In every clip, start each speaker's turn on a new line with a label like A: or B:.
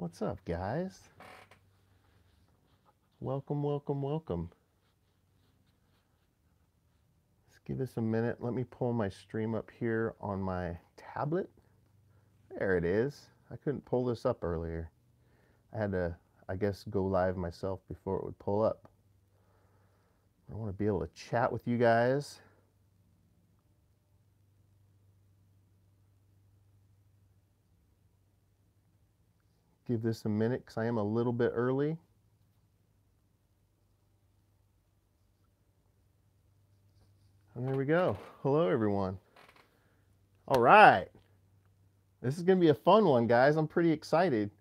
A: What's up, guys? Welcome, welcome, welcome. Let's give this a minute. Let me pull my stream up here on my tablet. There it is. I couldn't pull this up earlier. I had to, I guess, go live myself before it would pull up. I want to be able to chat with you guys. Give this a minute because I am a little bit early. And there we go. Hello, everyone. All right. This is going to be a fun one, guys. I'm pretty excited.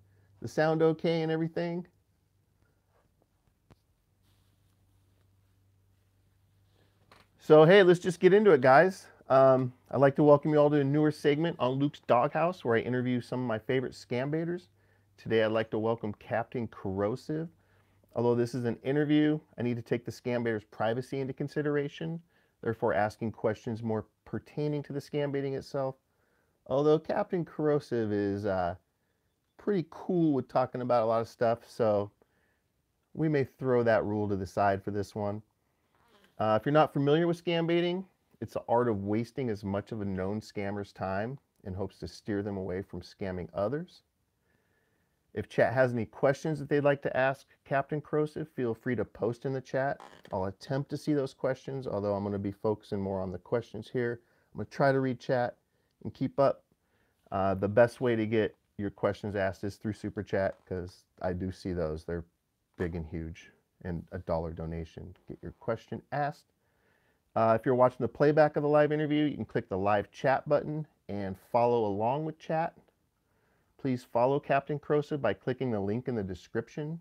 A: The sound okay and everything? So, hey, let's just get into it, guys. I'd like to welcome you all to a newer segment on Luke's Doghouse, where I interview some of my favorite scambaiters. Today, I'd like to welcome Captain Kerosive. Although this is an interview, I need to take the scambaiter's privacy into consideration, therefore asking questions more pertaining to the scambaiting itself. Although Captain Kerosive is pretty cool with talking about a lot of stuff, so we may throw that rule to the side for this one. If you're not familiar with scam baiting, it's the art of wasting as much of a known scammer's time in hopes to steer them away from scamming others. If chat has any questions that they'd like to ask Captain Kerosive, feel free to post in the chat. I'll attempt to see those questions, although I'm going to be focusing more on the questions here. I'm going to try to read chat and keep up. The best way to get your questions asked is through Super Chat, because I do see those. They're big and huge. And a $1 donation. Get your question asked. If you're watching the playback of the live interview, you can click the live chat button and follow along with chat. Please follow Captain Kerosive by clicking the link in the description.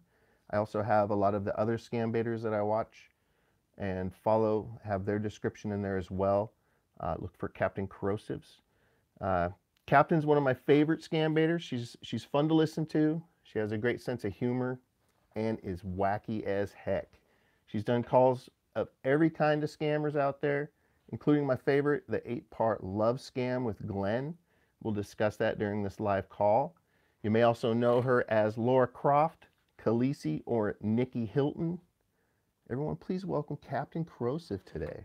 A: I also have a lot of the other scambaiters that I watch and follow, have their description in there as well. Look for Captain Kerosive's. Captain's one of my favorite scambaiters. She's fun to listen to. She has a great sense of humor and is wacky as heck. She's done calls of every kind of scammers out there, including my favorite, the 8-part love scam with Glenn. We'll discuss that during this live call. You may also know her as Laura Croft, Khaleesi, or Nikki Hilton. Everyone, please welcome Captain Kerosive today.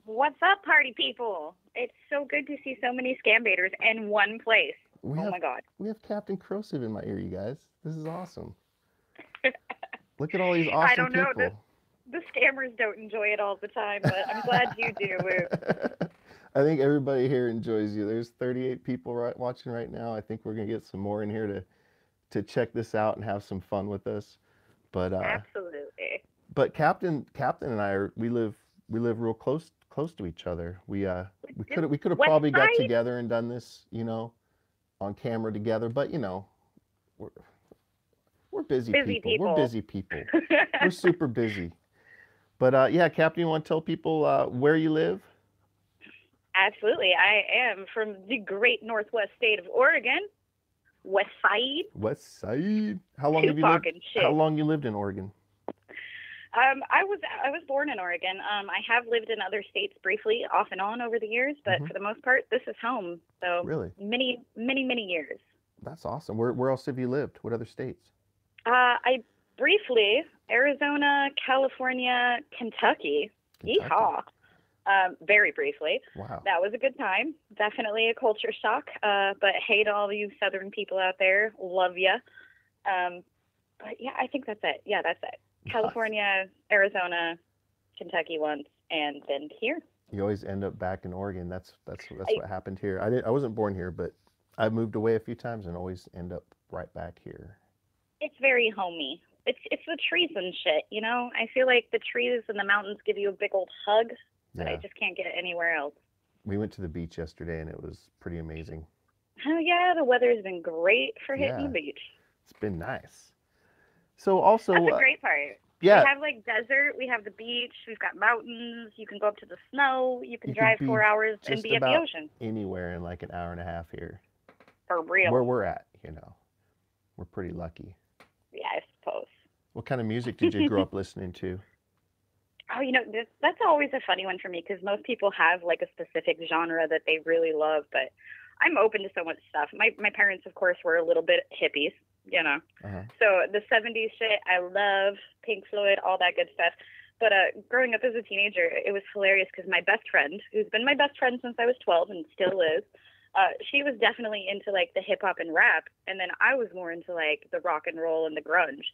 B: What's up, party people? It's so good to see so many scambaiters in one place. My God.
A: We have Captain Kerosive in my ear, you guys. This is awesome. Look at all these awesome people.
B: I don't know. The scammers don't enjoy it all the time, but I'm glad you do.
A: I think everybody here enjoys you. There's 38 people watching right now. I think we're going to get some more in here to check this out and have some fun with us. But
B: absolutely.
A: But Captain and I we live real close to each other. We could have probably got together and done this, on camera together, but we're busy people. We're busy people. We're super busy. But yeah, Captain, you want to tell people where you live?
B: Absolutely. I am from the great northwest state of Oregon, West Side.
A: West Side. How long have you lived? How long you lived in Oregon?
B: I was born in Oregon. I have lived in other states briefly, off and on over the years, but for the most part, this is home. So
A: really,
B: many years.
A: That's awesome. Where else have you lived? What other states?
B: I briefly, Arizona, California, Kentucky. Yeehaw. Very briefly.
A: Wow.
B: That was a good time. Definitely a culture shock. But hey to all you Southern people out there. Love ya. But yeah, I think that's it. Yeah, that's it. California, Arizona, Kentucky once, and then here.
A: You always end up back in Oregon. That's what happened here. I wasn't born here, but I've moved away a few times and always end up right back here.
B: It's very homey. It's the trees and shit, I feel like the trees and the mountains give you a big old hug, but I just can't get it anywhere else.
A: We went to the beach yesterday and it was pretty amazing.
B: Oh yeah, the weather's been great for hitting the beach.
A: It's been nice. So also
B: that's a great part.
A: Yeah.
B: We have like desert, we have the beach, we've got mountains, you can go up to the snow, you can drive 4 hours and be at the ocean.
A: Anywhere in like an hour and a half here.
B: For real.
A: Where we're at, We're pretty lucky.
B: Yeah, I suppose.
A: What kind of music did you grow up listening to?
B: Oh, that's always a funny one for me because most people have like a specific genre that they really love, but I'm open to so much stuff. My parents, of course, were a little bit hippies, you know. So the 70s shit, I love Pink Floyd, all that good stuff. But growing up as a teenager, it was hilarious because my best friend, who's been my best friend since I was 12 and still is, she was definitely into like the hip hop and rap, and then I was more into like the rock and roll and the grunge.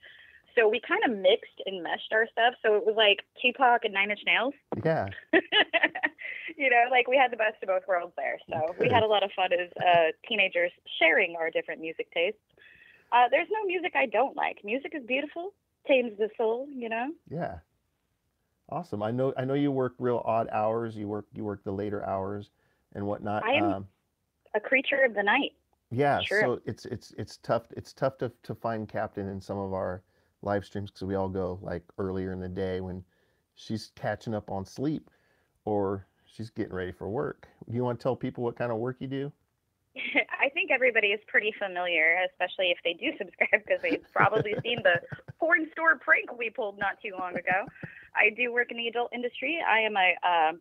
B: So we kind of mixed and meshed our stuff. So it was like Tupac and Nine Inch Nails.
A: Yeah.
B: You know, like we had the best of both worlds there. So we had a lot of fun as teenagers sharing our different music tastes. There's no music I don't like. Music is beautiful, tames the soul, you know?
A: Yeah. Awesome. I know you work real odd hours. You work the later hours and whatnot.
B: I am a creature of the night.
A: Yeah,
B: Sure.
A: so it's tough to find Captain in some of our live streams because we all go like earlier in the day when she's catching up on sleep or she's getting ready for work. Do you want to tell people what kind of work you do?
B: I think everybody is pretty familiar, especially if they do subscribe, because they've probably seen the porn store prank we pulled not too long ago. I do work in the adult industry. I am a,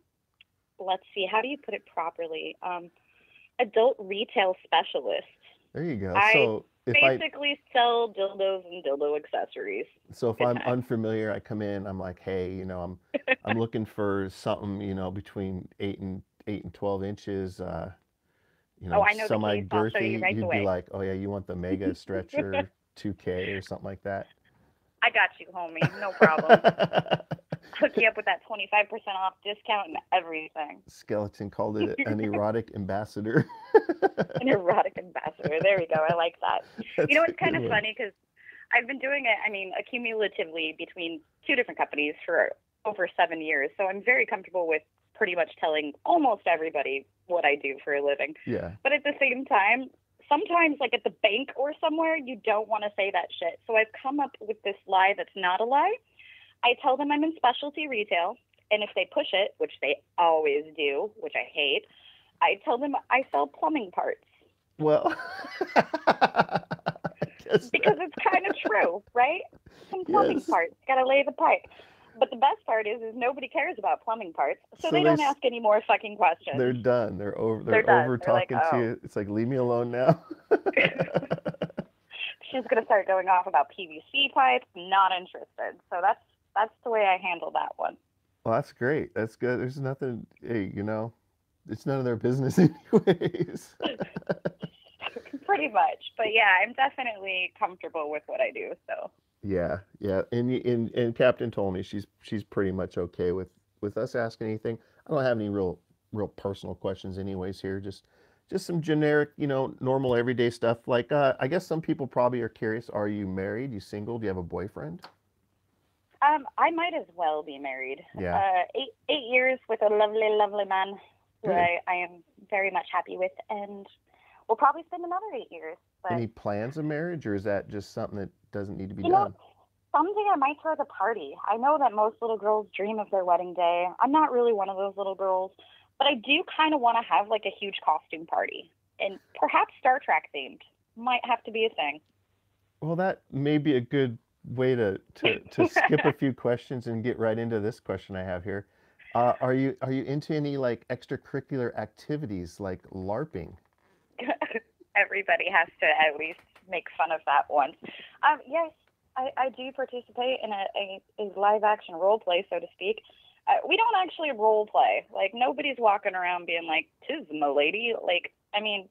B: let's see, how do you put it properly? Adult retail specialist.
A: There you go.
B: So basically sell dildos and dildo accessories.
A: So if I'm unfamiliar, I come in, I'm like, hey, you know, I'm looking for something, you know, between 8 and 12 inches, you know,
B: I know
A: semi-girthy.
B: Right
A: You'd
B: away.
A: be like, oh yeah, you want the mega stretcher 2K or something like that.
B: I got you, homie. No problem. Hook you up with that 25% off discount and everything.
A: Skeleton called it an erotic ambassador.
B: An erotic ambassador. There we go. I like that.
A: That's
B: you know, it's kind of funny because I've been doing it, I mean, accumulatively between two different companies for over 7 years. So I'm very comfortable with pretty much telling almost everybody what I do for a living.
A: Yeah.
B: But at the same time, sometimes like at the bank or somewhere, you don't want to say that shit. So I've come up with this lie that's not a lie. I tell them I'm in specialty retail, and if they push it, which they always do, which I hate, I tell them I sell plumbing parts.
A: Well,
B: because it's kind of true, right? Some plumbing parts, got to lay the pipe. But the best part is nobody cares about plumbing parts, so they don't ask any more fucking questions.
A: They're done. They're over talking to you. It's like, leave me alone now.
B: She's gonna start going off about PVC pipes. Not interested. So that's the way I handle that one.
A: Well, that's great. That's good. There's nothing, hey, you know, it's none of their business anyways.
B: Pretty much. But yeah, I'm definitely comfortable with what I do. So.
A: Yeah, yeah. And Captain told me she's pretty much okay with us asking anything. I don't have any real personal questions anyways here. Just some generic, you know, normal everyday stuff. Like I guess some people probably are curious, are you married? You single? Do you have a boyfriend?
B: I might as well be married.
A: Yeah.
B: 8 years with a lovely, lovely man who I am very much happy with, and we'll probably spend another 8 years. But,
A: any plans of marriage, or is that just something that doesn't need to be done?
B: Know, someday I might throw the party. I know that most little girls dream of their wedding day. I'm not really one of those little girls, but I do kind of want to have like a huge costume party, and perhaps Star Trek themed. Might have to be a thing.
A: Well, that may be a good way to skip a few questions and get right into this question I have here. Are you into any like extracurricular activities like LARPing?
B: Everybody has to at least make fun of that once. Yes, I do participate in a live action role play, so to speak. We don't actually role play. Like, nobody's walking around being like, "'Tis my lady." Like, I mean,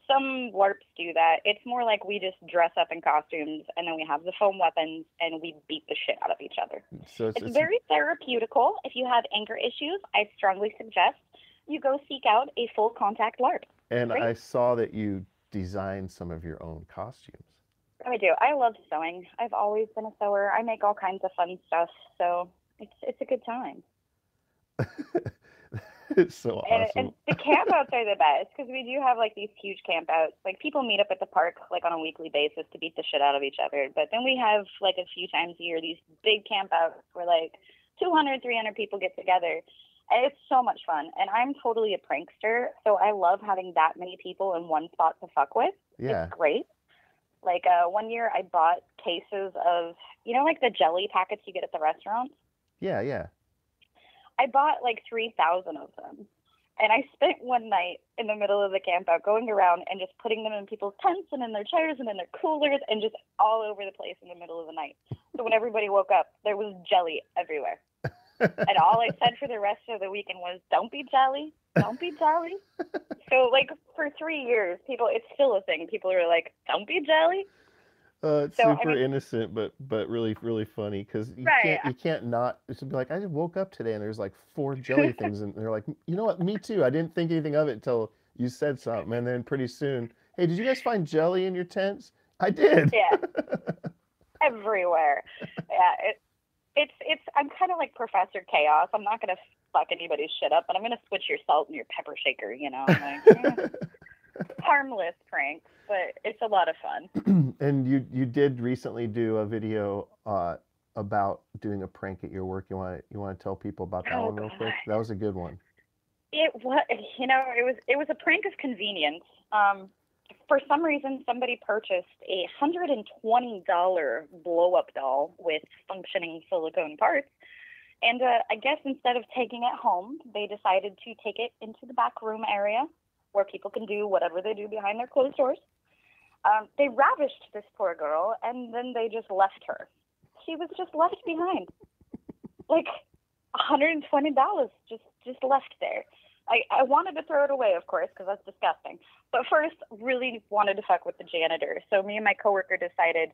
B: some LARPs do that. It's more like we just dress up in costumes, and then we have the foam weapons, and we beat the shit out of each other. So it's very therapeutical. If you have anger issues, I strongly suggest you go seek out a full contact LARP.
A: And I saw that you designed some of your own costumes.
B: I do. I love sewing. I've always been a sewer. I make all kinds of fun stuff, so it's a good time.
A: It's so awesome.
B: And the campouts are the best because we do have like these huge campouts. Like, people meet up at the park like on a weekly basis to beat the shit out of each other. But then we have like a few times a year these big campouts where like 200, 300 people get together. And it's so much fun. And I'm totally a prankster, so I love having that many people in one spot to fuck with.
A: Yeah.
B: It's great. Like, one year I bought cases of, you know, like the jelly packets you get at the restaurants?
A: Yeah, yeah.
B: I bought like 3,000 of them. And I spent one night in the middle of the camp out going around and just putting them in people's tents and in their chairs and in their coolers and just all over the place in the middle of the night. So when everybody woke up, there was jelly everywhere. And all I said for the rest of the weekend was, don't be jelly. Don't be jelly. So, like, for 3 years, it's still a thing. People are like, don't be jelly.
A: It's super innocent, but really, really funny because you can't not. It's be like, I just woke up today and there's like 4 jelly things, and they're like, you know what? Me too. I didn't think anything of it until you said something, and then pretty soon, hey, did you guys find jelly in your tents? I did.
B: Yeah, everywhere. Yeah, it's. I'm kind of like Professor Chaos. I'm not gonna fuck anybody's shit up, but I'm gonna switch your salt and your pepper shaker. You know, like, harmless pranks, but it's a lot of fun.
A: And you did recently do a video about doing a prank at your work. You want to tell people about that one real quick? That was a good one.
B: It was, it was a prank of convenience. For some reason, somebody purchased a $120 blow-up doll with functioning silicone parts. And I guess instead of taking it home, they decided to take it into the back room area where people can do whatever they do behind their closed doors. They ravished this poor girl, and then they just left her. She was just left behind. Like $120 just left there. I wanted to throw it away, of course, because that's disgusting. But first, really wanted to fuck with the janitor. So me and my coworker decided,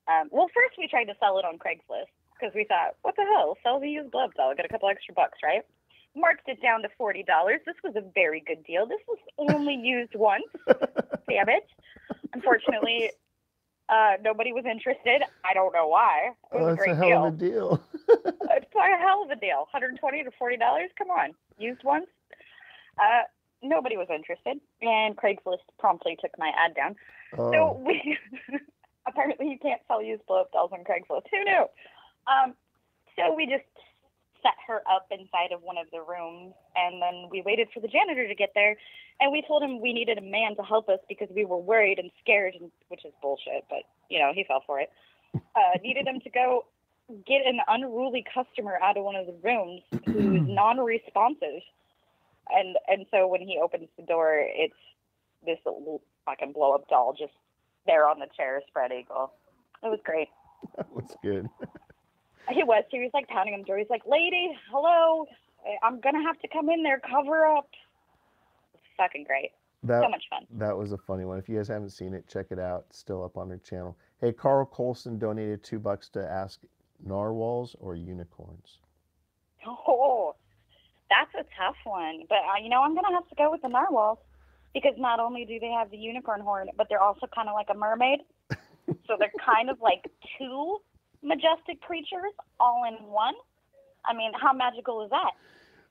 B: first we tried to sell it on Craigslist because we thought, what the hell, sell the used glove doll, get a couple extra bucks, right? Marked it down to $40. This was a very good deal. This was only used once. Damn it. Unfortunately, nobody was interested. I don't know why. It was
A: a great hell of a deal.
B: It's a hell of a deal. $120 to $40. Come on. Used once. Nobody was interested, and Craigslist promptly took my ad down. Oh. So we apparently you can't sell used blow-up dolls on Craigslist. Who knew? So we just set her up inside of one of the rooms, and then we waited for the janitor to get there, and we told him we needed a man to help us because we were worried and scared, which is bullshit, but, he fell for it. Needed him to go get an unruly customer out of one of the rooms who's non-responsive. And so when he opens the door, it's this little fucking blow-up doll just there on the chair, spread eagle. It was great.
A: That was good.
B: He was like pounding on the door. He's like, lady, hello, I'm going to have to come in there, cover up. It's fucking great. So much fun.
A: That was a funny one. If you guys haven't seen it, check it out. It's still up on our channel. Hey, Carl Colson donated $2 to ask narwhals or unicorns.
B: Oh, that's a tough one. But, I'm going to have to go with the narwhals because not only do they have the unicorn horn, but they're also kind of like a mermaid. So they're kind of like two majestic creatures all in one. I mean, how magical is that?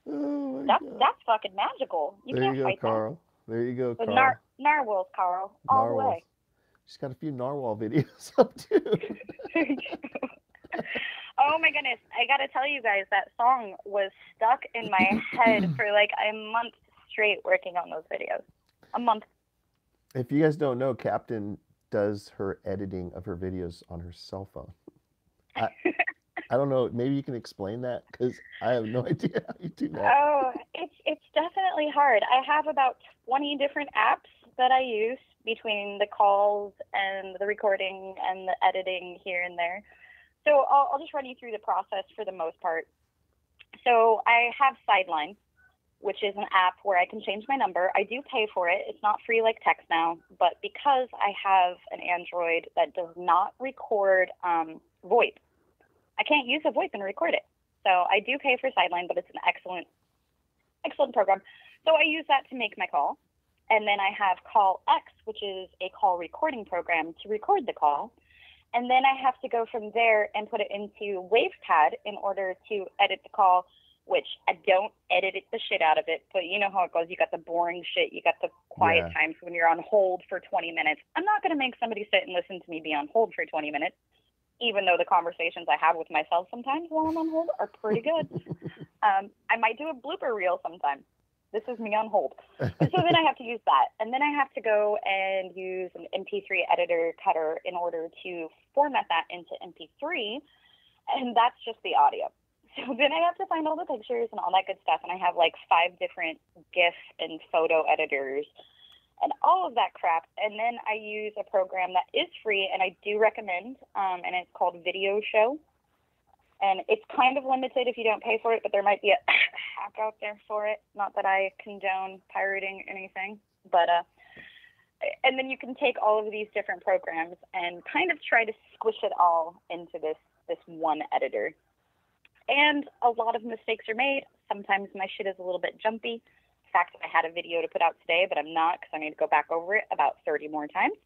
A: Oh
B: that's fucking magical.
A: There you go, Carl. There you go, Carl.
B: Narwhals, Carl, all the way.
A: She's got a few narwhal videos up too.
B: Oh my goodness, I gotta tell you guys, that song was stuck in my head for like a month straight working on those videos. A month.
A: If you guys don't know, Captain does her editing of her videos on her cell phone. I don't know, maybe you can explain that because I have no idea how you do that.
B: Oh, it's definitely hard. I have about 20 different apps that I use between the calls and the recording and the editing here and there. So I'll just run you through the process for the most part. So I have Sideline, which is an app where I can change my number. I do pay for it. It's not free like text now, but because I have an Android that does not record VoIP, I can't use a VoIP and record it. So I do pay for Sideline, but it's an excellent program. So I use that to make my call. And then I have Call X, which is a call recording program to record the call. And then I have to go from there and put it into WavePad in order to edit the call, which I don't edit the shit out of it. But you know how it goes. You got the boring shit. You got the quiet times when you're on hold for 20 minutes. I'm not going to make somebody sit and listen to me be on hold for 20 minutes, even though the conversations I have with myself sometimes while I'm on hold are pretty good. I might do a blooper reel sometime. This is me on hold. So then I have to use that. And then I have to go and use an MP3 editor cutter in order to format that into MP3. And that's just the audio. So then I have to find all the pictures and all that good stuff. And I have like 5 different GIF and photo editors and all of that crap. And then I use a program that is free and I do recommend, and it's called Video Show. And it's kind of limited if you don't pay for it, but there might be a hack out there for it. Not that I condone pirating anything, but and then you can take all of these different programs and kind of try to squish it all into this one editor. And a lot of mistakes are made. Sometimes my shit is a little bit jumpy. In fact, I had a video to put out today, but I'm not because I need to go back over it about 30 more times.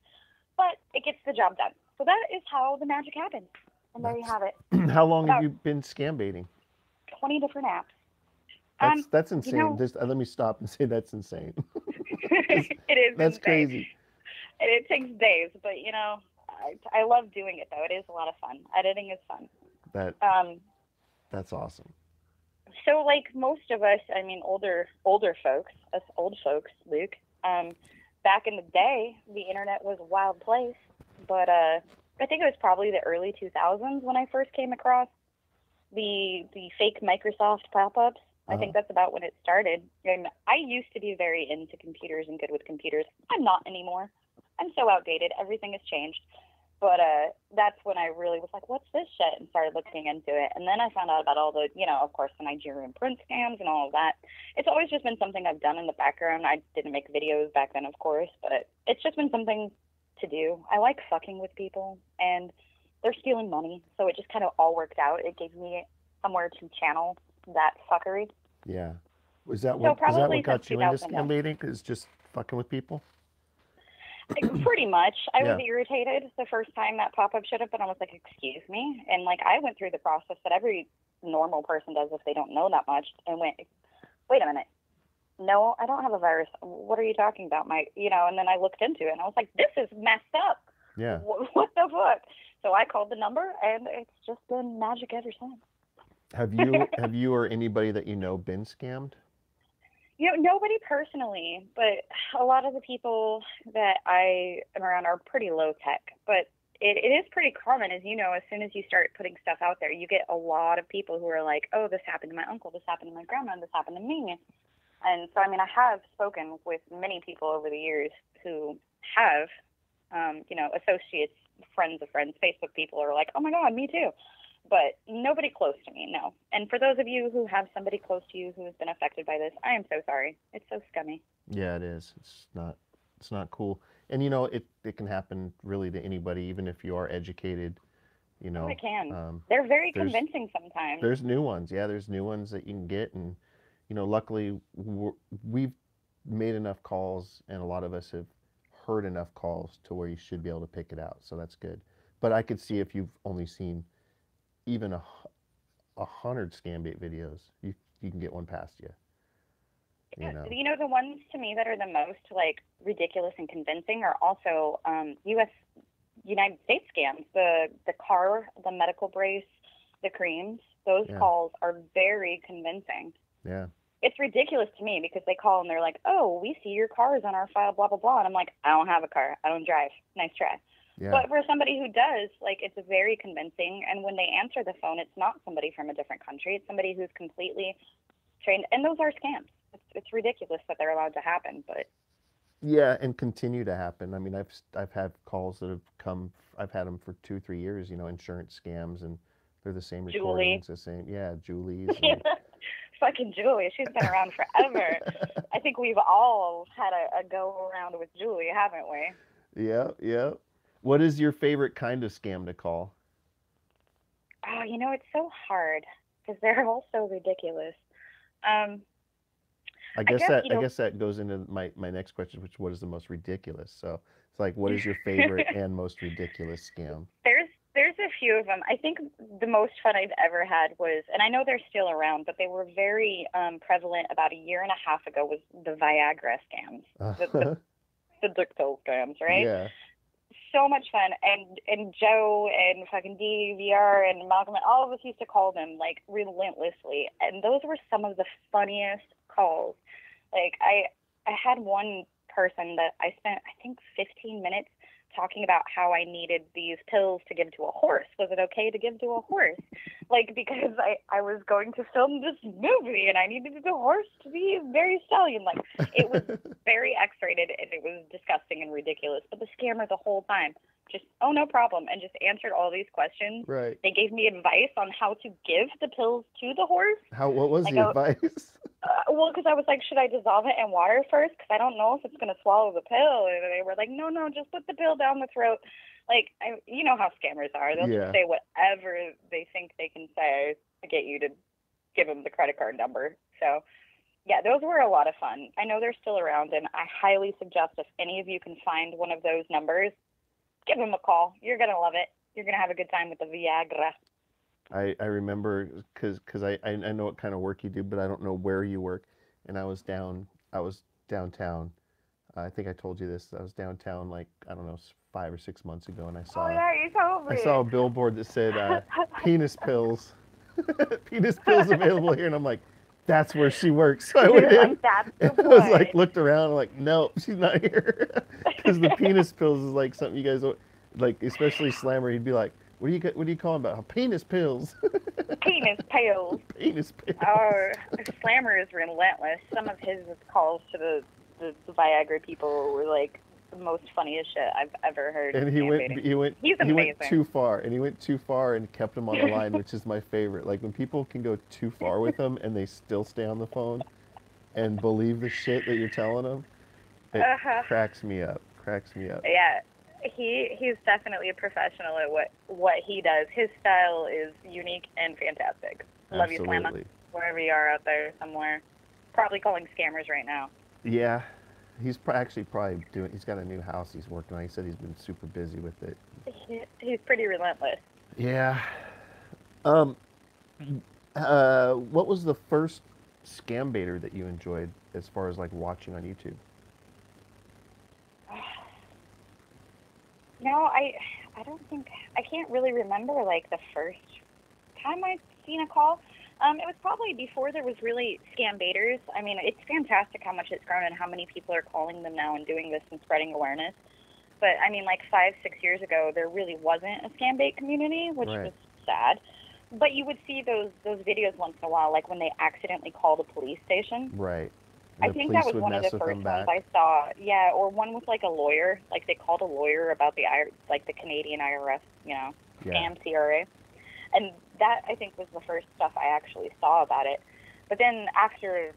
B: But it gets the job done. So that is how the magic happens. And there you have it.
A: How long have you been scam baiting?
B: 20 different apps.
A: That's insane.
B: You know,
A: Just let me stop and say that's insane.
B: it is
A: That's
B: insane.
A: crazy.
B: And it takes days, but you know, I love doing it though. It is a lot of fun. Editing is fun.
A: That's awesome.
B: So like most of us, I mean, older folks, us old folks, Luke, back in the day, the internet was a wild place. But I think it was probably the early 2000s when I first came across the fake Microsoft pop-ups. I think that's about when it started. And I used to be very into computers and good with computers. I'm not anymore. I'm so outdated. Everything has changed. But that's when I really was like, what's this shit? And started looking into it. And then I found out about all the, you know, of course, the Nigerian print scams and all of that. It's always just been something I've done in the background. I didn't make videos back then, of course, but it's just been something to do. I like fucking with people, and they're stealing money. So it just kind of all worked out. It gave me somewhere to channel that fuckery.
A: Yeah. Is that what got you into scam baiting? Is just fucking with people?
B: Pretty much. I was irritated the first time that pop-up showed up, and I was like, excuse me? And like, I went through the process that every normal person does if they don't know that much, and went, wait a minute. No, I don't have a virus. What are you talking about, Mike? You know, and then I looked into it, and I was like, this is messed up.
A: Yeah.
B: What the fuck? So I called the number, and it's just been magic ever since.
A: Have you or anybody that you know been scammed?
B: You know, nobody personally, but a lot of the people that I am around are pretty low tech. But it is pretty common, as you know, as soon as you start putting stuff out there, you get a lot of people who are like, oh, this happened to my uncle, this happened to my grandma, this happened to me. And so, I mean, I have spoken with many people over the years who have, you know, associates, friends of friends, Facebook people are like, oh my God, me too. But nobody close to me, no. And for those of you who have somebody close to you who has been affected by this, I am so sorry. It's so scummy.
A: Yeah, it is. It's not cool. And you know, it can happen really to anybody, even if you are educated. You know,
B: it can. They're very convincing sometimes.
A: There's new ones. Yeah, there's new ones that you can get, and you know, luckily we've made enough calls, and a lot of us have heard enough calls to where you should be able to pick it out. So that's good. But I could see if you've only seen even 100 Scambait videos, you can get one past you.
B: You know, the ones to me that are the most like ridiculous and convincing are also United States scams. The car, the medical brace, the creams. Those calls are very convincing.
A: Yeah.
B: It's ridiculous to me because they call and they're like, "Oh, we see your car is on our file, blah blah blah," and I'm like, "I don't have a car. I don't drive. Nice try." Yeah. But for somebody who does, like, it's very convincing. And when they answer the phone, it's not somebody from a different country. It's somebody who's completely trained. And those are scams. It's ridiculous that they're allowed to happen. But
A: yeah, and continue to happen. I mean, I've had calls that have come. I've had them for 2-3 years. You know, insurance scams, and they're the same recordings, the same. Yeah, Julie's. And...
B: Fucking Julie. She's been around forever. I think we've all had a go around with Julie, haven't we?
A: Yeah, yeah. What is your favorite kind of scam to call?
B: Oh, you know, it's so hard because they're all so ridiculous.
A: I guess that goes into my next question, which what is the most ridiculous? So it's like, what is your favorite and most ridiculous scam?
B: There's a few of them. I think the most fun I've ever had was, and I know they're still around, but they were very prevalent about 1.5 years ago, was the Viagra scams, the Dictyl scams, right?
A: Yeah.
B: So much fun, and Joe and fucking DVR and Malcolm, and all of us used to call them like relentlessly, and those were some of the funniest calls. Like I had one person that I spent, I think, 15 minutes talking about how I needed these pills to give to a horse. Was it okay to give to a horse? Like, because I was going to film this movie and I needed the horse to be very stallion. Like, it was very X-rated and it was disgusting and ridiculous. But the scammer the whole time just, oh, no problem, and just answered all these questions.
A: Right.
B: They gave me advice on how to give the pills to the horse.
A: What was the advice?
B: Well, because I was like, should I dissolve it in water first? Because I don't know if it's going to swallow the pill. And they were like, no, just put the pill down the throat. Like, you know how scammers are. They'll just say whatever they think they can say to get you to give them the credit card number. So, yeah, those were a lot of fun. I know they're still around, and I highly suggest if any of you can find one of those numbers, give them a call. You're going to love it. You're going to have a good time with the Viagra.
A: I remember because I know what kind of work you do, but I don't know where you work. And I was downtown. I think I told you this. I was downtown like, I don't know, 5 or 6 months ago, and I saw
B: you told me.
A: I saw a billboard that said penis pills. Penis pills available here, and I'm like, that's where she works. So I went in.
B: That's
A: and I was like, looked around, like, no, she's not here. Because the penis pills is like something you guys don't, like, especially Slammer. He'd be like, what do you call them about? Penis pills.
B: Penis pills.
A: Penis pills.
B: Oh, Slammer is relentless. Some of his calls to the Viagra people were like the most funniest shit I've ever heard.
A: And he went too far, and he went too far and kept him on the line, which is my favorite. Like when people can go too far with them and they still stay on the phone and believe the shit that you're telling them, it cracks me up.
B: Yeah. He's definitely a professional at what he does. His style is unique and fantastic. Love you, Slamma. Wherever you are out there somewhere. Probably calling scammers right now.
A: Yeah. He's actually probably he's got a new house he's working on. He said he's been super busy with it.
B: He's pretty relentless.
A: Yeah. What was the first Scambaiter that you enjoyed as far as like watching on YouTube?
B: No, I don't think, I can't really remember like the first time I'd seen a call. It was probably before there was really Scambaiters. I mean, it's fantastic how much it's grown and how many people are calling them now and doing this and spreading awareness. But I mean, like 5-6 years ago, there really wasn't a Scambait community, which was sad. But you would see those videos once in a while, like when they accidentally called a police station.
A: Right.
B: I think that was one of the first ones I saw. Yeah, or one with like a lawyer, like they called a lawyer about the Canadian IRS, scam CRA, and that I think was the first stuff I actually saw about it. But then after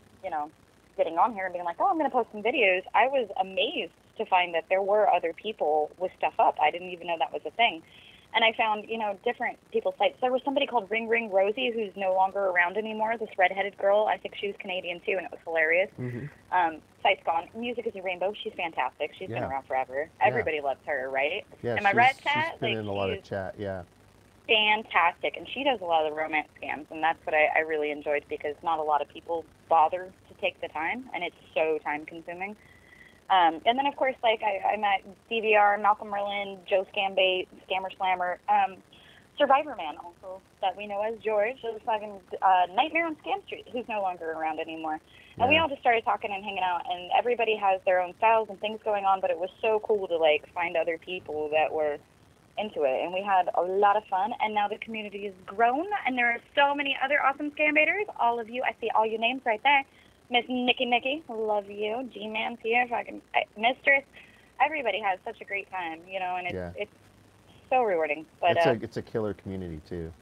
B: getting on here and being like, oh, I'm going to post some videos, I was amazed to find that there were other people with stuff up. I didn't even know that was a thing. And I found, different people's sites. There was somebody called Ring Ring Rosie who's no longer around anymore, this redheaded girl. I think she was Canadian, too, and it was hilarious. Mm-hmm. Site's gone. Music is a Rainbow. She's fantastic. She's been around forever. Everybody loves her, right?
A: Yeah,
B: Am I right, Chat?
A: She's been in a lot of chat, yeah.
B: Fantastic. And she does a lot of the romance scams, and that's what I really enjoyed because not a lot of people bother to take the time, and it's so time-consuming. And then, of course, like I met DVR, Malcolm Merlin, Joe Scambait, Scammer Slammer, Survivor Man also, that we know as George, the fucking Nightmare on Scam Street, who's no longer around anymore. And we all just started talking and hanging out, and everybody has their own styles and things going on, but it was so cool to, like, find other people that were into it. And we had a lot of fun, and now the community has grown, and there are so many other awesome Scambaiters. All of you, I see all your names right there. Miss Nikki, love you. G-Man's here, Mistress. Everybody has such a great time, and it's so rewarding. But
A: it's a killer community too.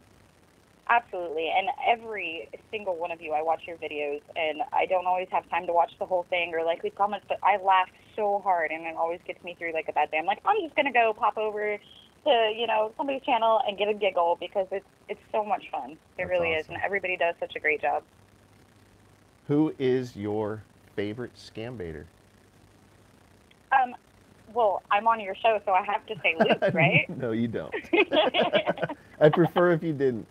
B: Absolutely, and every single one of you, I watch your videos, and I don't always have time to watch the whole thing or like leave comments, but I laugh so hard, and it always gets me through like a bad day. I'm like, I'm just gonna go pop over to somebody's channel and get a giggle because it's so much fun. It really is, and everybody does such a great job.
A: Who is your favorite Scambaiter?
B: Well, I'm on your show, so I have to say Luke, right?
A: No, you don't. I prefer if you didn't.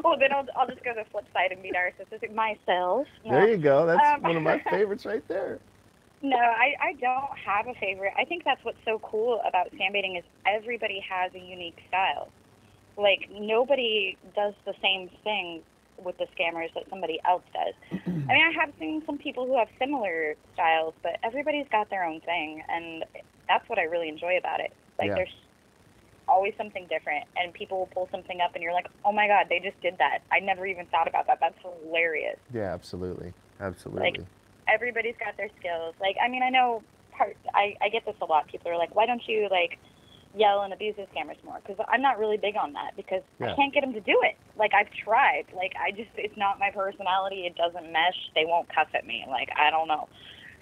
B: Well, then I'll just go the flip side and be narcissistic myself. No.
A: There you go. That's one of my favorites right there.
B: No, I don't have a favorite. I think that's what's so cool about Scambaiting is everybody has a unique style. Like, nobody does the same thing with the scammers that somebody else does. I mean, I have seen some people who have similar styles, but everybody's got their own thing, and that's what I really enjoy about it. Like,
A: Yeah.
B: there's always something different, and people will pull something up, and you're like, oh my God, they just did that. I never even thought about that. That's hilarious.
A: Yeah, absolutely. Absolutely.
B: Like, everybody's got their skills. Like, I mean, I know I get this a lot. People are like, why don't you, like, yell and abuse the scammers more? Because I'm not really big on that, because I can't get them to do it. Like, I've tried. Like, it's not my personality. It doesn't mesh. They won't cuss at me. Like, I don't know.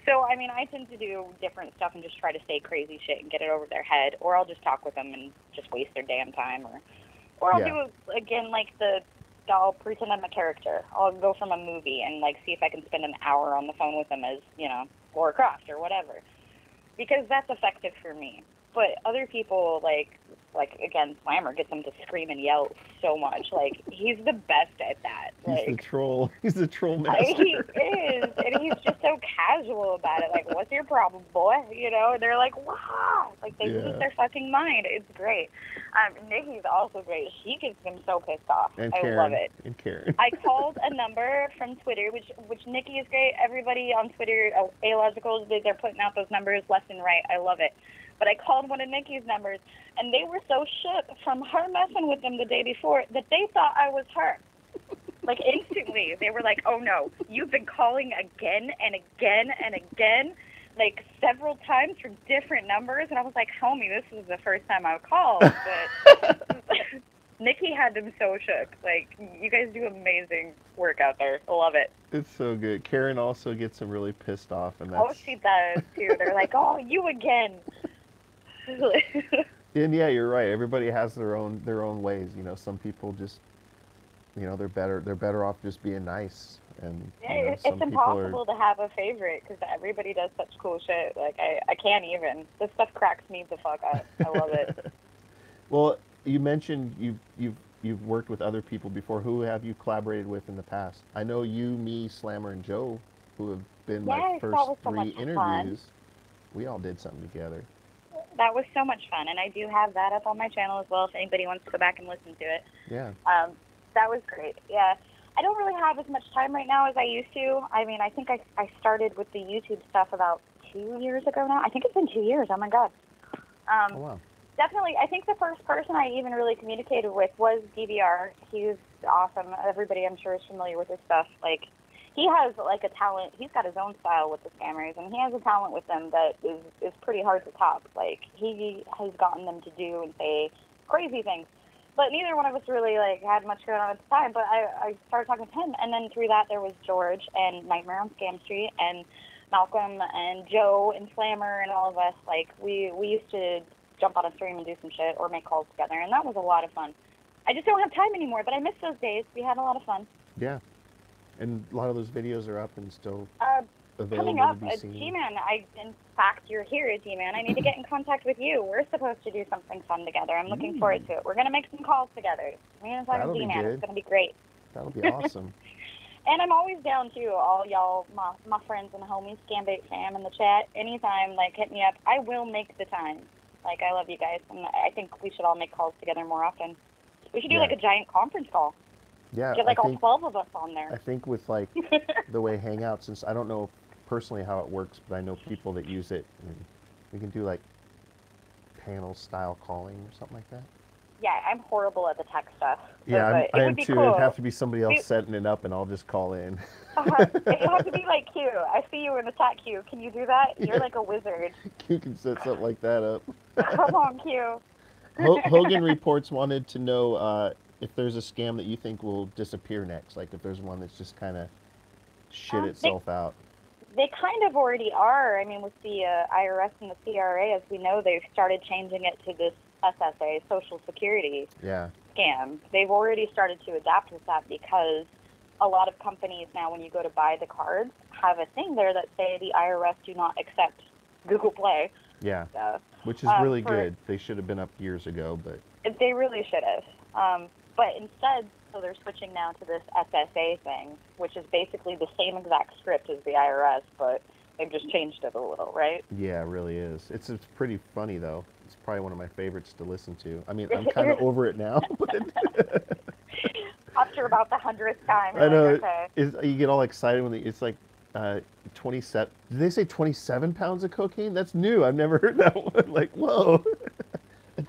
B: So, I mean, I tend to do different stuff and just try to say crazy shit and get it over their head, or I'll just talk with them and just waste their damn time, or I'll do, again, like I'll pretend I'm a character. I'll go from a movie and, like, see if I can spend an hour on the phone with them as, you know, Laura Croft or whatever, because that's effective for me. But other people, like again, Slammer gets them to scream and yell so much. Like, he's the best at that.
A: He's the troll. He's the troll master.
B: He is, and he's just so casual about it. Like, what's your problem, boy? You know, and they're like, wow. Like, they lose their fucking mind. It's great. Nikki's also great. She gets them so pissed off.
A: And
B: I
A: Karen,
B: love it.
A: And Karen.
B: I called a number from Twitter, which Nikki is great. Everybody on Twitter, Alogicals, they're putting out those numbers left and right. I love it. But I called one of Nikki's numbers, and they were so shook from her messing with them the day before that they thought I was her. Like, instantly. They were like, oh, no, you've been calling again and again and again, like, several times from different numbers. And I was like, homie, this is the first time I've called. But Nikki had them so shook. Like, you guys do amazing work out there. I love it.
A: It's so good. Karen also gets them really pissed off. And
B: Oh, she does, too. They're like, oh, you again.
A: And yeah, you're right. Everybody has their own ways. You know, some people just, you know, they're better off just being nice. And you know,
B: it's impossible to have a favorite because everybody does such cool shit. Like, I can't even. This stuff cracks me the fuck up. I love it.
A: Well, you mentioned you've worked with other people before. Who have you collaborated with in the past? I know you, me, Slammer, and Joe, who have been my first 3 interviews.
B: Fun.
A: We all did something together.
B: That was so much fun, and I do have that up on my channel as well if anybody wants to go back and listen to it.
A: Yeah.
B: That was great. Yeah. I don't really have as much time right now as I used to. I mean, I think I started with the YouTube stuff about 2 years ago now. I think it's been 2 years. Oh, my God.
A: Oh, wow.
B: Definitely. I think the first person I even really communicated with was DVR. He's awesome. Everybody, I'm sure, is familiar with his stuff. Like, he has, like, a talent. He's got his own style with the scammers, and he has a talent with them that is pretty hard to top. Like, he has gotten them to do and say crazy things. But neither one of us really, like, had much going on at the time. But I started talking with him, and then through that there was George and Nightmare on Scam Street and Malcolm and Joe and Slammer and all of us. Like, we used to jump on a stream and do some shit or make calls together, and that was a lot of fun. I just don't have time anymore, but I miss those days. We had a lot of fun.
A: Yeah. And a lot of those videos are up and still available
B: coming up,
A: to be seen.
B: G-Man, in fact, you're here, G-Man. I need to get in contact with you. We're supposed to do something fun together. I'm looking forward to it. We're going to make some calls together. Me and G-Man. It's going to be great.
A: That'll be awesome.
B: And I'm always down, too. All y'all, my friends and homies, Scambait fam in the chat. Anytime, like, hit me up. I will make the time. Like, I love you guys. And I think we should all make calls together more often. We should do, like, a giant conference call.
A: Yeah,
B: get like all 12 of us on there.
A: I think with like the way Hangouts, since I don't know personally how it works, but I know people that use it, and we can do like panel style calling or something like that.
B: Yeah, I'm horrible at the tech stuff.
A: Yeah, I am too.
B: Cool.
A: It'd have to be somebody else setting it up, and I'll just call in.
B: It has to be like Q. I see you in the chat, Q. Can you do that? You're like a wizard.
A: Q can set something like that up.
B: Come on, Q.
A: Hogan Reports wanted to know if there's a scam that you think will disappear next, like if there's one that's just kind of shit itself out.
B: They kind of already are. I mean, with the IRS and the CRA, as we know, they've started changing it to this SSA, Social Security scam. They've already started to adapt with that because a lot of companies now, when you go to buy the cards, have a thing there that say the IRS do not accept Google Play.
A: Yeah, which is really good. They should have been up years ago, but...
B: They really should have. But instead, so they're switching now to this SSA thing, which is basically the same exact script as the IRS, but they've just changed it a little, right?
A: Yeah, it really is. It's pretty funny, though. It's probably one of my favorites to listen to. I mean, I'm kind of over it now. But
B: after about the 100th time.
A: I know.
B: Like, okay.
A: You get all excited when it's like 27... Did they say 27 pounds of cocaine? That's new. I've never heard that one. Like, whoa.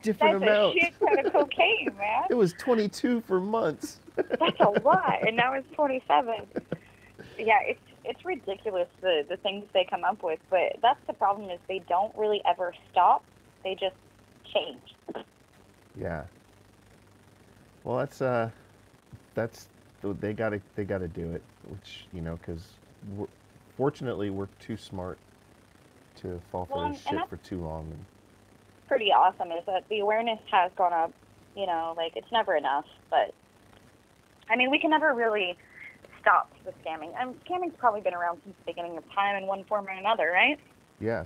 A: different
B: That's
A: amount.
B: a shit ton of cocaine, man.
A: It was 22 for months.
B: That's a lot, and now it's 27. Yeah, it's ridiculous the things they come up with, but that's the problem is they don't really ever stop. They just change.
A: Yeah. Well, that's they gotta do it, which because fortunately we're too smart to fall for this shit for too long. And
B: pretty awesome is that the awareness has gone up. Like it's never enough, but I mean we can never really stop the scamming. Scamming's probably been around since the beginning of time in one form or another, right?
A: Yeah.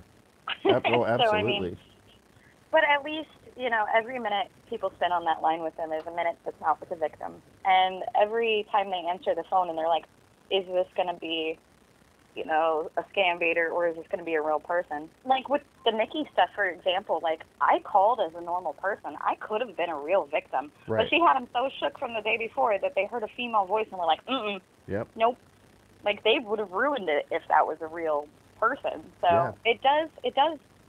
A: Oh, absolutely.
B: So, I mean, but at least, every minute people spend on that line with them is a minute that's not with the victim. And every time they answer the phone and they're like, is this going to be, a scam baiter or is this going to be a real person? Like with the Nikki stuff, for example, like I called as a normal person. I could have been a real victim.
A: Right.
B: But she had them so shook from the day before that they heard a female voice and were like,
A: yep.
B: Nope. Like they would have ruined it if that was a real person. So it does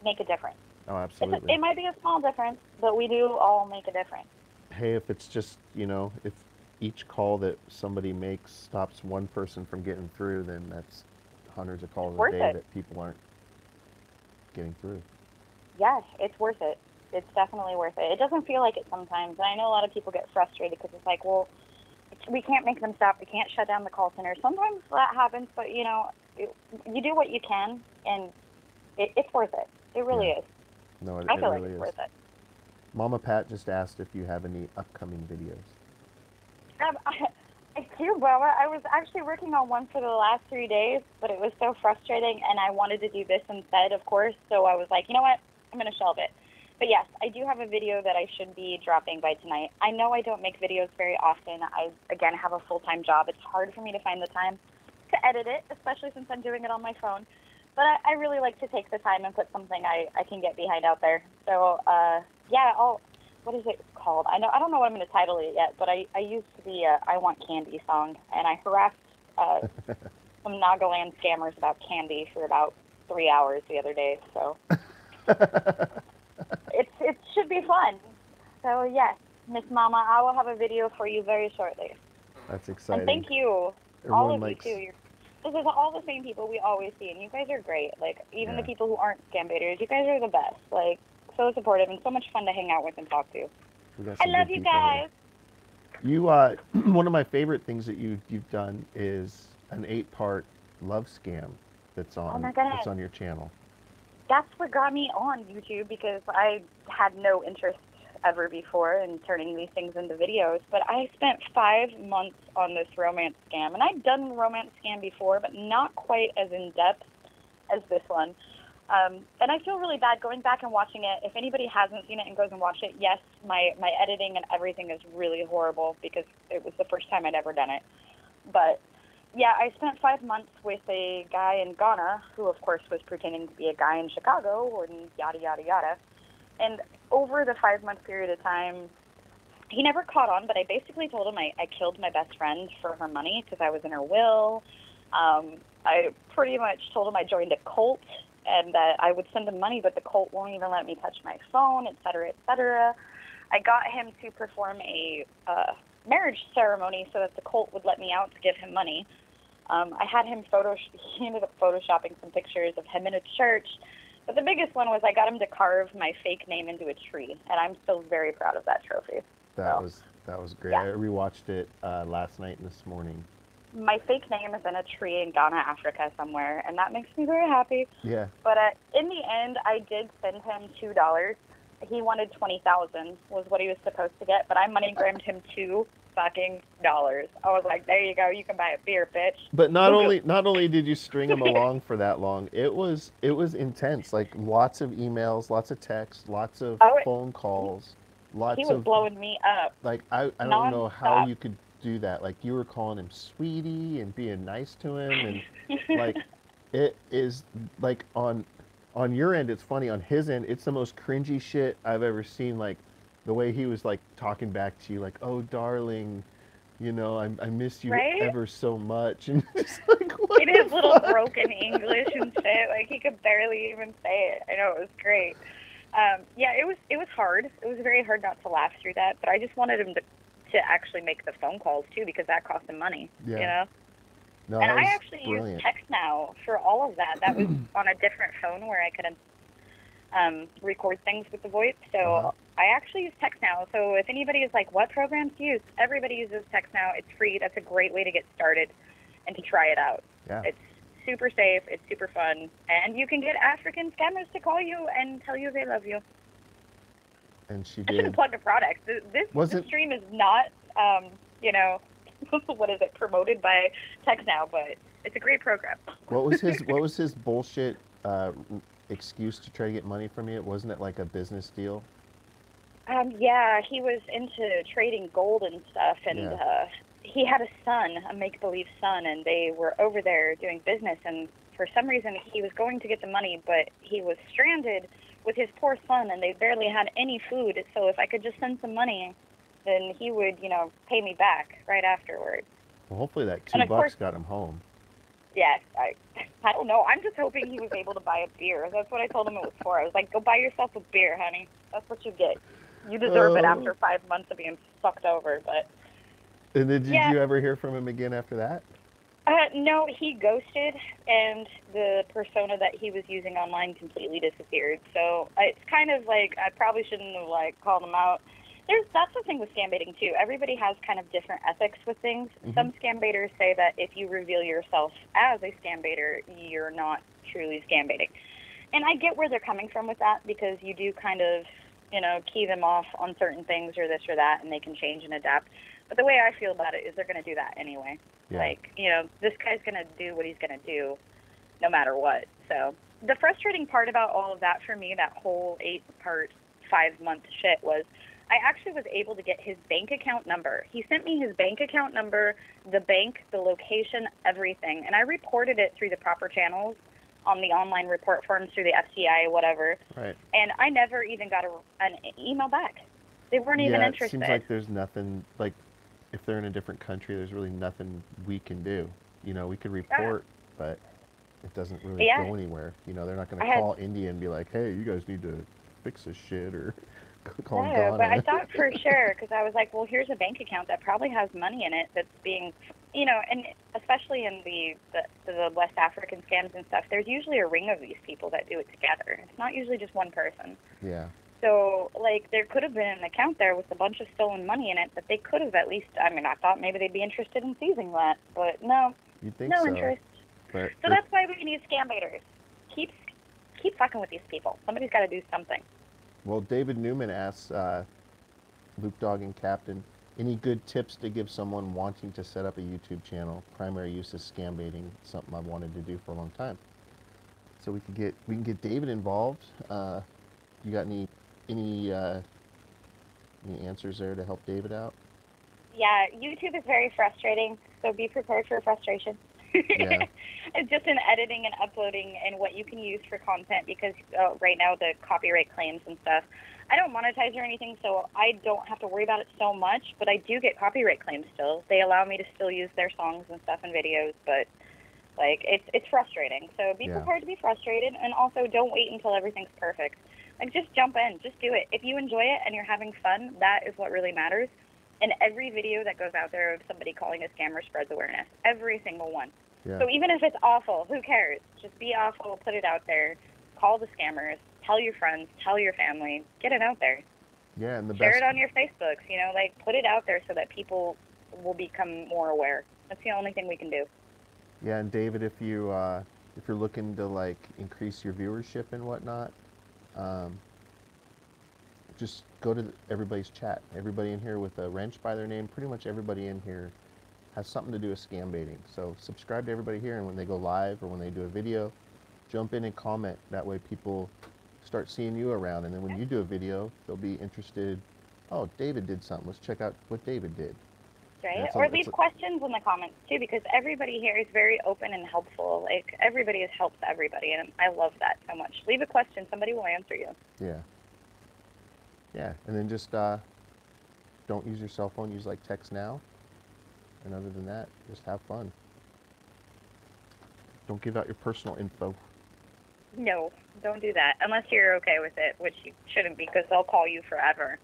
B: make a difference.
A: Oh, absolutely.
B: It might be a small difference, but we do all make a difference.
A: Hey, if it's just, if each call that somebody makes stops one person from getting through, then that's hundreds of calls a day that people aren't getting through.
B: Yeah, it's worth it. It's definitely worth it. It doesn't feel like it sometimes. And I know a lot of people get frustrated because it's like, well, we can't make them stop. We can't shut down the call center. Sometimes that happens, but, you do what you can, and it's worth it. It really is.
A: No,
B: I feel
A: really
B: like it's
A: is.
B: worth it.
A: Mama Pat just asked if you have any upcoming videos.
B: I do, Bubba. I was actually working on one for the last 3 days, but it was so frustrating, and I wanted to do this instead, of course, so I was like, you know what? I'm going to shelve it. But yes, I do have a video that I should be dropping by tonight. I know I don't make videos very often. I, again, have a full-time job. It's hard for me to find the time to edit it, especially since I'm doing it on my phone. But I really like to take the time and put something I can get behind out there. So, what is it called? I don't know what I'm going to title it yet, but I used to be a I Want Candy song, and I harassed some Nagaland scammers about candy for about 3 hours the other day. So it should be fun. So yes, Miss Mama, I will have a video for you very shortly.
A: That's exciting.
B: And thank you,
A: Everyone
B: all of
A: likes...
B: you too. This is all the same people we always see, and you guys are great. Like even the people who aren't scam baiters, you guys are the best. Like so supportive and so much fun to hang out with and talk to. I love you guys.
A: You one of my favorite things that you've done is an 8-part love scam that's on your channel.
B: That's what got me on YouTube because I had no interest ever before in turning these things into videos. But I spent 5 months on this romance scam, and I'd done romance scam before, but not quite as in depth as this one. And I feel really bad going back and watching it. If anybody hasn't seen it and goes and watched it, yes, my editing and everything is really horrible because it was the first time I'd ever done it. But yeah, I spent 5 months with a guy in Ghana who, of course, was pretending to be a guy in Chicago and yada, yada, yada. And over the 5-month period of time, he never caught on, but I basically told him I killed my best friend for her money because I was in her will. I pretty much told him I joined a cult and that I would send him money, but the cult won't even let me touch my phone, et cetera, et cetera. I got him to perform a marriage ceremony so that the cult would let me out to give him money. I had him he ended up photoshopping some pictures of him in a church. But the biggest one was I got him to carve my fake name into a tree, and I'm still very proud of that trophy.
A: That was great. Yeah. I rewatched it last night and this morning.
B: My fake name is in a tree in Ghana, Africa somewhere, and that makes me very happy.
A: Yeah.
B: But in the end, I did send him $2. He wanted $20,000 was what he was supposed to get, but I MoneyGrammed him $2 fucking. I was like, there you go, you can buy a beer, bitch.
A: But not only did you string him along for that long, it was intense. Like lots of emails, lots of texts, lots of phone calls,
B: he was blowing me up.
A: Like I don't know how you could do that. Like you were calling him sweetie and being nice to him, and like it is like on your end it's funny, on his end it's the most cringy shit I've ever seen. Like the way he was like talking back to you, like, oh darling, I miss you ever so much, and just like what
B: in his little broken English and shit, like he could barely even say it. I know, it was great. Yeah, it was hard. It was very hard not to laugh through that, but I just wanted him to actually make the phone calls too because that cost him money.
A: Yeah.
B: You know.
A: No,
B: And
A: that
B: I
A: was
B: actually
A: brilliant.
B: used text now for all of that. That was on a different phone where I could record things with the voice. So I actually use text now. So if anybody is like, what programs to use? Everybody uses text now. It's free. That's a great way to get started and to try it out.
A: Yeah.
B: It's super safe. It's super fun. And you can get African scammers to call you and tell you they love you.
A: And she
B: I shouldn't
A: did.
B: plug a product. This stream is not, you know, what is it, promoted by TextNow, but it's a great program.
A: What was his bullshit excuse to try to get money from you? Wasn't it like a business deal?
B: Yeah, he was into trading gold and stuff, and he had a son, a make-believe son, and they were over there doing business, and for some reason he was going to get the money, but he was stranded with his poor son, and they barely had any food, so if I could just send some money, then he would, you know, pay me back right afterwards.
A: Well, hopefully that $2 got him home.
B: Yes, I don't know. I'm just hoping he was able to buy a beer. That's what I told him it was for. I was like, go buy yourself a beer, honey. That's what you get. You deserve it after 5 months of being fucked over, but...
A: And then did you ever hear from him again after that?
B: No, he ghosted, and the persona that he was using online completely disappeared. So it's kind of like, I probably shouldn't have, like, called him out. That's the thing with scambaiting, too. Everybody has kind of different ethics with things. Mm-hmm. Some scambaiters say that if you reveal yourself as a scambaiter, you're not truly scambaiting. And I get where they're coming from with that, because you do kind of, you know, key them off on certain things or this or that, and they can change and adapt. But the way I feel about it is they're going to do that anyway. Yeah. Like, you know, this guy's going to do what he's going to do no matter what. So the frustrating part about all of that for me, that whole 8-part, 5-month shit, was I actually was able to get his bank account number. He sent me his bank account number, the bank, the location, everything. And I reported it through the proper channels on the online report forms through the FCI, whatever.
A: Right. And
B: I never even got an email back. They weren't even interested.
A: It seems like there's nothing, like, if they're in a different country, there's really nothing we can do. You know, we could report, but it doesn't really go anywhere. You know, they're not going to call India and be like, hey, you guys need to fix this shit, or call Ghana.
B: But I thought for sure, because I was like, well, here's a bank account that probably has money in it that's being, you know, and especially in the West African scams and stuff, there's usually a ring of these people that do it together. It's not usually just one person.
A: Yeah.
B: So, like, there could have been an account there with a bunch of stolen money in it that they could have at least, I mean, I thought maybe they'd be interested in seizing that, but no.
A: You'd think
B: no
A: so.
B: Interest.
A: But
B: so that's why we need scambaiters. Keep fucking with these people. Somebody's got to do something.
A: Well, David Newman asks Luke, Dawg, and Captain, any good tips to give someone wanting to set up a YouTube channel? Primary use is scambaiting, something I've wanted to do for a long time. So we can get David involved. You got any answers there to help David out?
B: Yeah, YouTube is very frustrating, so be prepared for frustration.
A: Yeah.
B: It's just in editing and uploading and what you can use for content, because right now the copyright claims and stuff, I don't monetize or anything, so I don't have to worry about it so much, but I do get copyright claims still. They allow me to still use their songs and stuff and videos, but like it's frustrating. So be prepared to be frustrated, and also don't wait until everything's perfect. Like, just jump in, just do it. If you enjoy it and you're having fun, that is what really matters. And every video that goes out there of somebody calling a scammer spreads awareness. Every single one. Yeah. So even if it's awful, who cares? Just be awful, put it out there, call the scammers, tell your friends, tell your family, get it out there.
A: Yeah, and
B: share it on your Facebooks, you know, like, put it out there so that people will become more aware. That's the only thing we can do.
A: Yeah, and David, if you're looking to, like, increase your viewership and whatnot, just go to everybody's chat. Everybody in here with a wrench by their name, pretty much everybody in here has something to do with scambaiting. So subscribe to everybody here, and when they go live or when they do a video, jump in and comment. That way people start seeing you around, and then when you do a video, they'll be interested. Oh, David did something. Let's check out what David did.
B: Right? Or leave questions in the comments, too, because everybody here is very open and helpful. Like, everybody has helped everybody, and I love that so much. Leave a question. Somebody will answer you.
A: Yeah. Yeah, and then just don't use your cell phone. Use, like, text now. And other than that, just have fun. Don't give out your personal info.
B: No, don't do that unless you're okay with it, which you shouldn't be because they'll call you forever.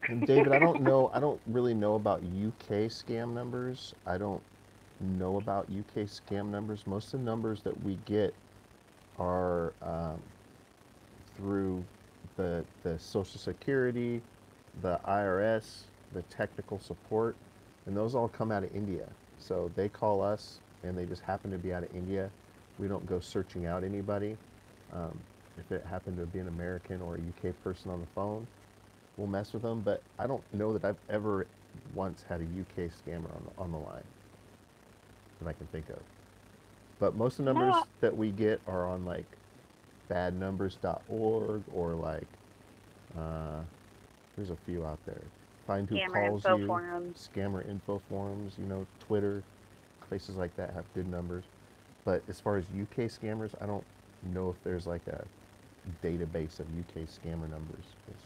A: And David, I don't know. I don't really know about UK scam numbers. I don't know about UK scam numbers. Most of the numbers that we get are through the Social Security, the IRS, the technical support, and those all come out of India. So they call us, and they just happen to be out of India. We don't go searching out anybody. Um, if it happened to be an American or a UK person on the phone, we'll mess with them. But I don't know that I've ever once had a UK scammer on the line that I can think of. But most of the numbers
B: No,
A: that we get are on like badnumbers.org or like uh, there's a few out there. Find who
B: scammer
A: calls
B: info
A: you,
B: forums.
A: scammer info forums, Twitter, places like that have good numbers. But as far as UK scammers, I don't know if there's like a database of UK scammer numbers. 'Cause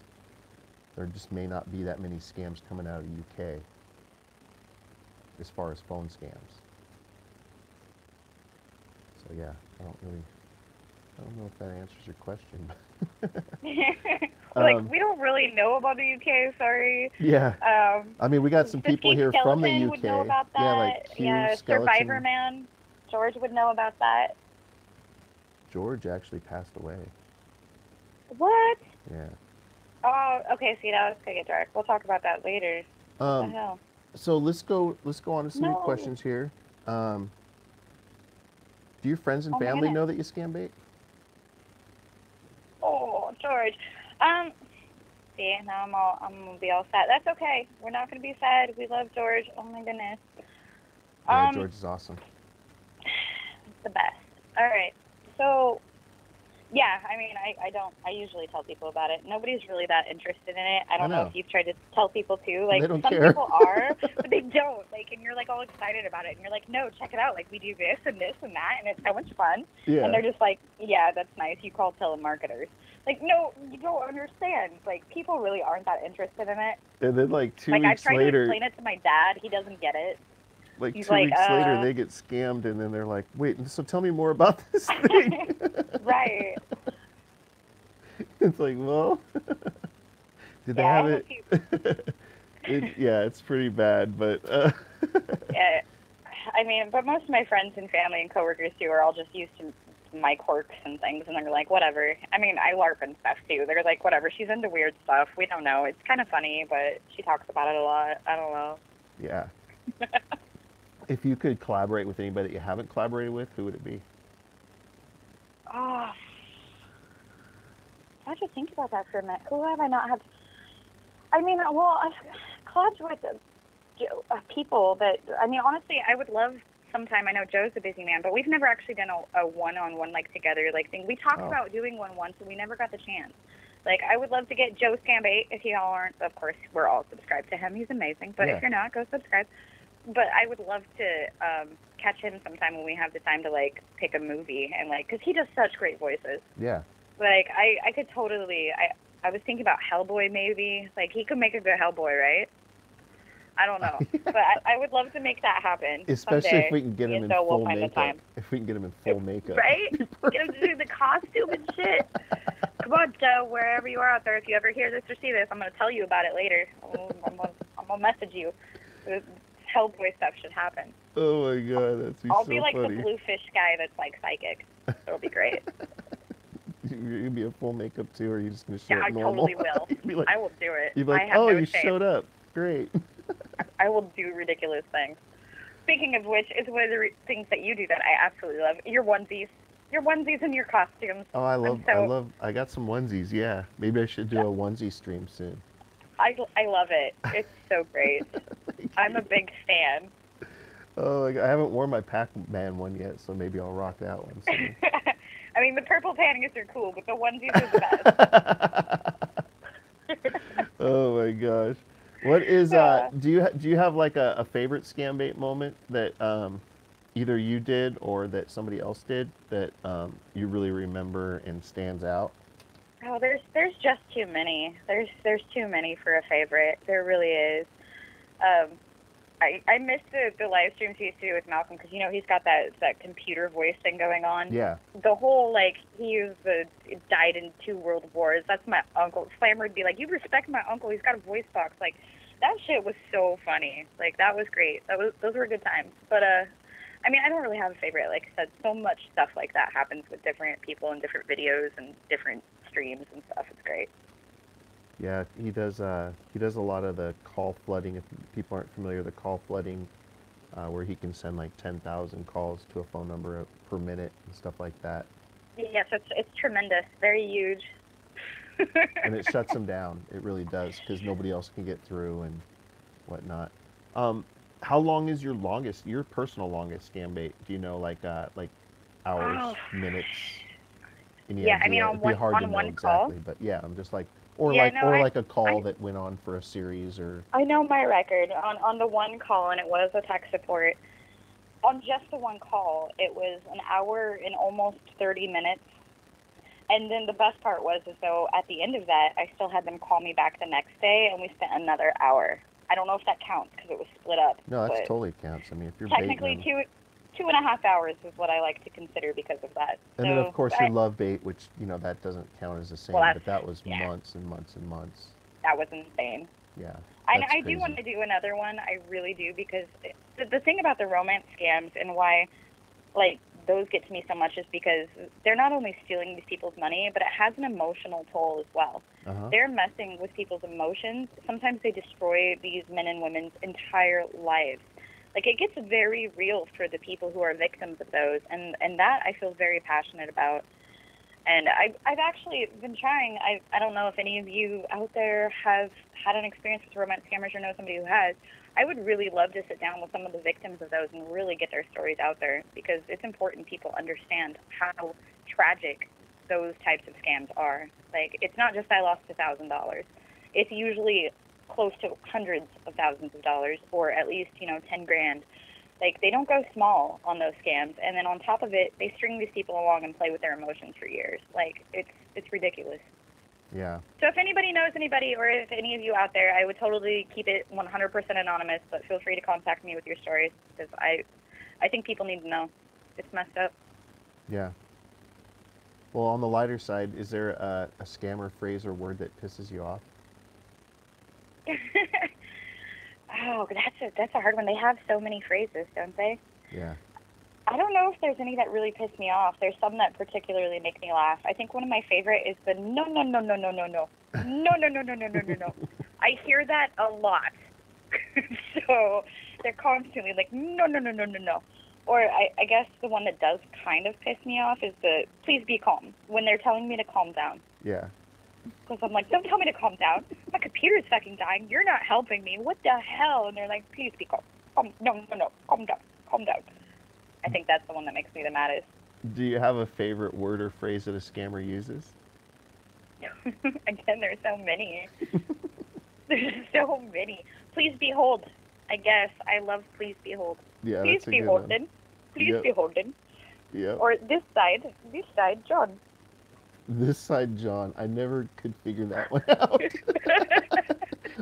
A: there just may not be that many scams coming out of UK as far as phone scams. So yeah, I don't know if that answers your question.
B: Like
A: um,
B: we don't really know about the UK. Sorry.
A: yeah, I mean, we got some
B: The
A: people
B: Escape
A: here from the
B: Skeleton would know
A: UK.
B: about
A: Yeah,
B: that.
A: like Q
B: Yeah, Survivor
A: Skeleton.
B: Man. George would know about that.
A: George actually passed away.
B: What?
A: Yeah.
B: Oh, okay. See, now it's gonna get dark. We'll talk about that later. What the
A: Um,
B: hell?
A: so let's go on to some new
B: No.
A: questions here. Um, do your friends and
B: Oh my
A: family
B: goodness.
A: know that you scam bait?
B: Oh, George. See, now I'm gonna be all sad. That's okay. We're not gonna be sad. We love George. Oh my goodness.
A: Yeah,
B: Um,
A: George is awesome.
B: the best. All right. So, yeah, I mean, I usually tell people about it. Nobody's really that interested in it. I
A: I
B: don't know
A: know.
B: if you've tried to tell people too.
A: They
B: Like,
A: don't
B: some
A: care.
B: people are, but they don't. Like, and you're like all excited about it. And you're like, no, check it out. Like, we do this and this and that. And it's so much fun.
A: Yeah.
B: And they're just like, yeah, that's nice. You call telemarketers. Like, no, you don't understand. Like, people really aren't that interested in it.
A: And then like two
B: Like, I've
A: weeks
B: tried to
A: later,
B: explain it to my dad. He doesn't get it.
A: like
B: He's
A: two
B: like,
A: weeks later, they get scammed, and then they're like, "Wait, so tell me more about this thing."
B: right.
A: It's like, well, did they
B: Yeah, I
A: have
B: have a
A: it?
B: few.
A: Yeah, it's pretty bad, but
B: Yeah, I mean, but most of my friends and family and coworkers too are all just used to my quirks and things, and they're like, whatever. I mean, I LARP and stuff too. They're like, whatever. She's into weird stuff. We don't know. It's kind of funny, but she talks about it a lot. I don't know.
A: yeah. If you could collaborate with anybody that you haven't collaborated with, who would it be?
B: Oh, I have to think about that for a minute. Who have I not had? I mean, well, I've collabed with people that, I mean, honestly, I would love sometime. I know Joe's a busy man, but we've never actually done a one-on-one, like, together, like, thing. We talked
A: Oh,
B: about doing one once, and we never got the chance. Like, I would love to get Joe Scambait. If you all aren't, of course, we're all subscribed to him. He's amazing. But
A: yeah.
B: if you're not, go subscribe. But I would love to catch him sometime when we have the time to, like, pick a movie. And, like, because he does such great voices.
A: Yeah.
B: Like, I could totally, I was thinking about Hellboy, maybe. Like, he could make a good Hellboy, right? I don't know. But I would love to make that happen
A: Especially
B: someday.
A: if we can get
B: Me
A: him
B: and
A: in
B: Joe will
A: full
B: find the
A: makeup.
B: time.
A: If we can get him in full makeup.
B: Right? Get him to do the costume and shit. Come on, Joe, wherever you are out there, if you ever hear this or see this, I'm going to tell you about it later. I'm going to message you. This Hellboy stuff should happen.
A: Oh my god, that's
B: I'll
A: so
B: be like
A: funny.
B: the bluefish guy that's like psychic. It'll be great.
A: You're gonna be a full makeup too, or are you just gonna show
B: Yeah,
A: up
B: I
A: normal?
B: totally will.
A: You'd be like,
B: I will do it.
A: you'd be like,
B: I have
A: oh,
B: no
A: you
B: shame.
A: showed up. Great.
B: I will do ridiculous things. Speaking of which, it's one of the things that you do that I absolutely love. Your onesies. Your onesies and your costumes.
A: Oh, I got some onesies. Yeah, maybe I should do a onesie stream soon.
B: I love it. It's so great. I'm a big fan.
A: Oh, I haven't worn my Pac-Man one yet, so maybe I'll rock that one soon.
B: I mean, the purple panties are cool, but the onesies are the best.
A: Oh my gosh. What is do you have like a favorite Scambait moment that either you did or that somebody else did that you really remember and stands out?
B: Oh, there's just too many. There's too many for a favorite. There really is. I missed the live streams he used to do with Malcolm because, you know, he's got that computer voice thing going on.
A: Yeah.
B: The whole, like, died in 2 world wars. That's my uncle. Slammer would be like, you respect my uncle. He's got a voice box. Like, that shit was so funny. Like, that was great. Those were good times. But, I mean, I don't really have a favorite. Like I said, so much stuff like that happens with different people and different videos and different streams and stuff. It's great.
A: Yeah, he does a lot of the call flooding. If people aren't familiar with the call flooding, where he can send like 10,000 calls to a phone number per minute and stuff like that.
B: Yes, it's tremendous. Very huge.
A: And it shuts them down. It really does, because nobody else can get through and whatnot. How long is your personal longest Scambait? Do you know, like hours, minutes? Any
B: yeah,
A: idea?
B: I mean,
A: It'd be hard to know exactly, but yeah, I'm just like, like a call that went on for a series, or.
B: I know my record on the one call, and it was a tech support. On just the one call, it was an hour and almost 30 minutes. And then the best part was, so at the end of that, I still had them call me back the next day, and we spent another hour. I don't know if that counts because it was split up.
A: No, that totally counts. I mean, if you're
B: technically
A: baiting
B: 2.5 hours is what I like to consider because of that.
A: And then, of course, your love bait, which, you know, that doesn't count as the same, but that was months and months and months.
B: That was insane.
A: Yeah.
B: And I do want to do another one. I really do, because the thing about the romance scams and why, like, those get to me so much is because they're not only stealing these people's money, but it has an emotional toll as well. They're messing with people's emotions. Sometimes they destroy these men and women's entire lives. Like, it gets very real for the people who are victims of those, and that I feel very passionate about. And I've actually been trying. I don't know if any of you out there have had an experience with romance scammers or know somebody who has. I would really love to sit down with some of the victims of those and really get their stories out there, because it's important people understand how tragic those types of scams are. Like, it's not just I lost $1,000. It's usually close to hundreds of thousands of dollars, or at least, you know, 10 grand. Like, they don't go small on those scams, and then on top of it, they string these people along and play with their emotions for years. Like, it's ridiculous.
A: Yeah.
B: So if anybody knows anybody, or if any of you out there, I would totally keep it 100% anonymous, but feel free to contact me with your stories, because I think people need to know. It's messed up.
A: Yeah. Well, on the lighter side, is there a scammer phrase or word that pisses you off?
B: Oh, that's a hard one. They have so many phrases, don't they?
A: Yeah.
B: I don't know if there's any that really piss me off. There's some that particularly make me laugh. I think one of my favorite is the no, no, no, no, no, no, no. No, no, no, no, no, no, no, no. I hear that a lot. So they're constantly like, no, no, no, no, no, no. Or I guess the one that does kind of piss me off is the please be calm, when they're telling me to calm down.
A: Yeah.
B: Because I'm like, don't tell me to calm down. My computer's fucking dying. You're not helping me. What the hell? And they're like, please be calm. No, no, no. Calm down. Calm down. I think that's the one that makes me the maddest.
A: Do you have a favorite word or phrase that a scammer uses?
B: Again, there's so many. There's so many. Please behold. I guess. I love please behold.
A: Yeah,
B: please
A: that's a
B: be
A: good
B: holden.
A: one.
B: Please be holden.
A: Yeah.
B: Or this side, John.
A: This side, John. I never could figure that one out.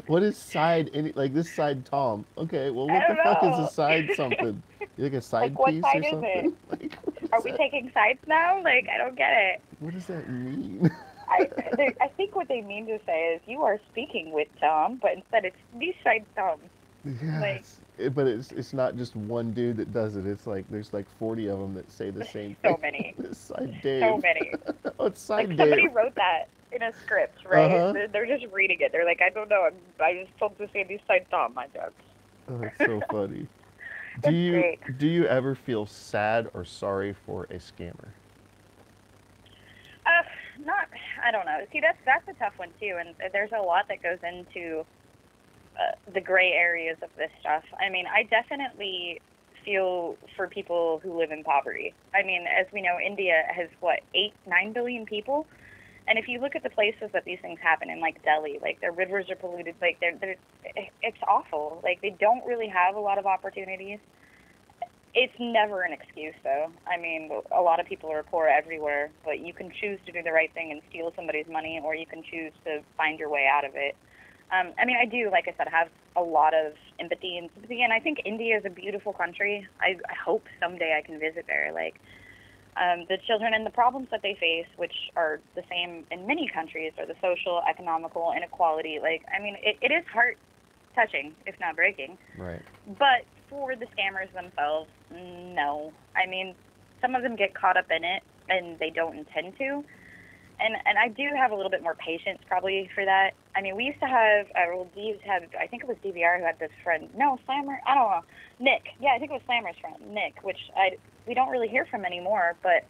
A: What is side? Like this side, Tom. Okay, well, what the fuck is a side something? You like a side
B: like,
A: piece
B: what side
A: or something?
B: is it?
A: Like,
B: are we taking sides now? Like, I don't get it.
A: What does that mean?
B: I think what they mean to say is you are speaking with Tom, but instead it's this side Tom.
A: Yes. But it's not just one dude that does it. It's like there's like 40 of them that say the same thing.
B: So many.
A: This side Dave.
B: So many.
A: Oh, it's side
B: like
A: Dave.
B: Somebody wrote that in a script, right? They're just reading it. They're like, I don't know. I just told to say this side Tom, my dog.
A: Oh, that's so funny. Do you ever feel sad or sorry for a scammer?
B: I don't know. See, that's a tough one too, and there's a lot that goes into the gray areas of this stuff. I mean, I definitely feel for people who live in poverty. I mean, as we know, India has, 9 billion people? And if you look at the places that these things happen in, like Delhi, like their rivers are polluted, like it's awful. Like, they don't really have a lot of opportunities. It's never an excuse, though. I mean, a lot of people are poor everywhere, but you can choose to do the right thing and steal somebody's money, or you can choose to find your way out of it. I mean, I do, like I said, have a lot of empathy and sympathy, and I think India is a beautiful country. I hope someday I can visit there. Like, the children and the problems that they face, which are the same in many countries, are the social, economical inequality. Like, I mean, it is heart touching, if not breaking.
A: Right.
B: But for the scammers themselves, no. I mean, some of them get caught up in it, and they don't intend to. And I do have a little bit more patience probably for that. I mean, we used to have, I think it was DVR who had this friend. No, Slammer, I don't know. Nick. Yeah, I think it was Slammer's friend, Nick, which we don't really hear from anymore, but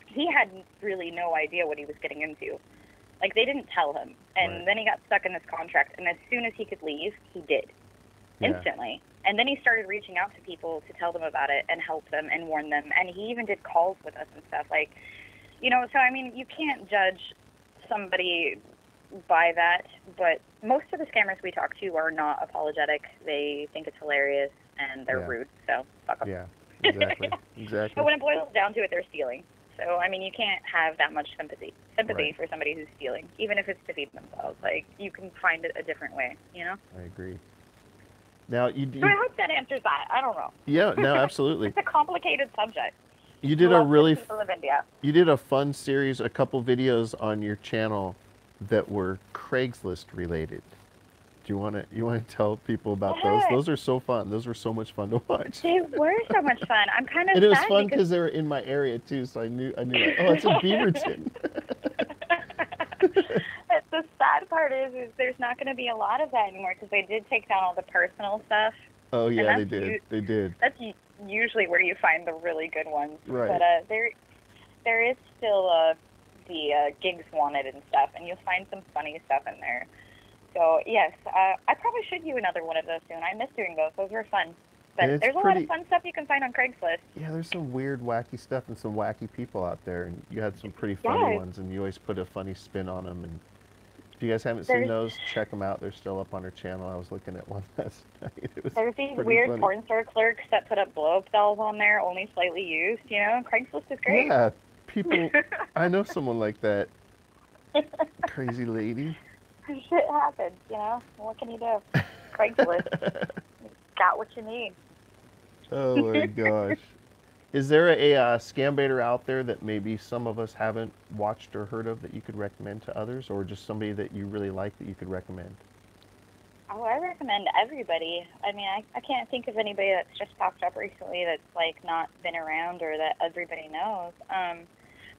B: he had really no idea what he was getting into. Like, they didn't tell him. And
A: Right.
B: then he got stuck in this contract, and as soon as he could leave, he did.
A: Yeah.
B: Instantly. And then he started reaching out to people to tell them about it and help them and warn them. And he even did calls with us and stuff. Like, you know, so I mean, you can't judge somebody by that, but most of the scammers we talk to are not apologetic. They think it's hilarious and they're
A: Yeah.
B: rude, so fuck them.
A: Yeah, exactly. Exactly.
B: But when it boils down to it, they're stealing. So, I mean, you can't have that much sympathy
A: Right.
B: for somebody who's stealing, even if it's to feed themselves. Like, you can find it a different way, you know?
A: I agree. Now,
B: So I hope that answers that. I don't know.
A: yeah, no, absolutely.
B: It's a complicated subject.
A: You did a
B: Lots of
A: really,
B: people in India.
A: you did a fun series, a couple videos on your channel that were Craigslist related. Do you want to tell people about those?
B: Yeah.
A: Those are so fun. Those were so much fun to watch.
B: They were so much fun. I'm kind of
A: And it was
B: sad
A: fun because they were in my area too, so I knew like, oh, it's in Beaverton.
B: The sad part is there's not going to be a lot of that anymore because they did take down all the personal stuff.
A: Oh yeah, they
B: that's
A: did. They did.
B: That's usually where you find the really good ones.
A: Right.
B: But there is still the gigs wanted and stuff, and you'll find some funny stuff in there. So yes, I probably should do another one of those soon. I miss doing those. Those were fun. But
A: And it's
B: there's a lot of fun stuff you can find on Craigslist.
A: Yeah, there's some weird, wacky stuff and some wacky people out there, and you had some pretty funny
B: Yes.
A: ones, and you always put a funny spin on them. And if you guys haven't seen those, check them out. They're still up on our channel. I was looking at one last night. It was
B: There's these
A: pretty
B: weird
A: funny.
B: porn store clerks that put up blow-up dolls on there, only slightly used. You know, Craigslist is great.
A: Yeah, people. I know someone like that. Crazy lady.
B: Shit happens, you know. What can you do? Craigslist. Got what you need.
A: Oh my gosh. Is there a Scambaiter out there that maybe some of us haven't watched or heard of that you could recommend to others, or just somebody that you really like that you could recommend?
B: Oh, I recommend everybody. I mean, I can't think of anybody that's just popped up recently that's like not been around or that everybody knows.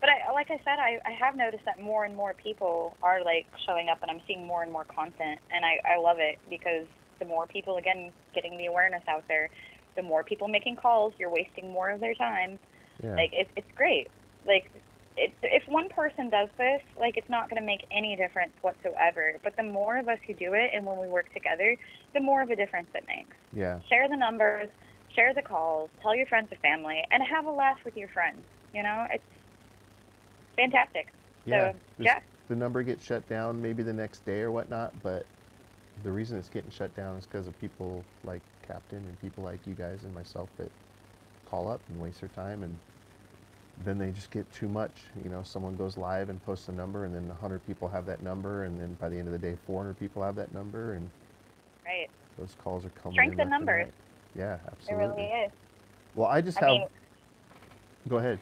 B: But like I said, I have noticed that more and more people are like showing up, and I'm seeing more and more content, and I love it because the more people, again, getting the awareness out there, the more people making calls, you're wasting more of their time.
A: Yeah.
B: Like, it's great. Like, if one person does this, like, it's not going to make any difference whatsoever. But the more of us who do it, and when we work together, the more of a difference it makes.
A: Yeah.
B: Share the numbers, share the calls, tell your friends and family, and have a laugh with your friends. You know, it's fantastic.
A: Yeah.
B: So, yeah.
A: The number gets shut down maybe the next day or whatnot, but the reason it's getting shut down is because of people like Captain and people like you guys and myself that call up and waste their time, and then they just get too much. You know, someone goes live and posts a number, and then 100 people have that number, and then by the end of the day, 400 people have that number, and
B: Right.
A: those calls are coming
B: Strength
A: in
B: in
A: left and
B: numbers.
A: right. Yeah,
B: It
A: absolutely.
B: really is.
A: Well, I just
B: I
A: have.
B: mean,
A: Go ahead.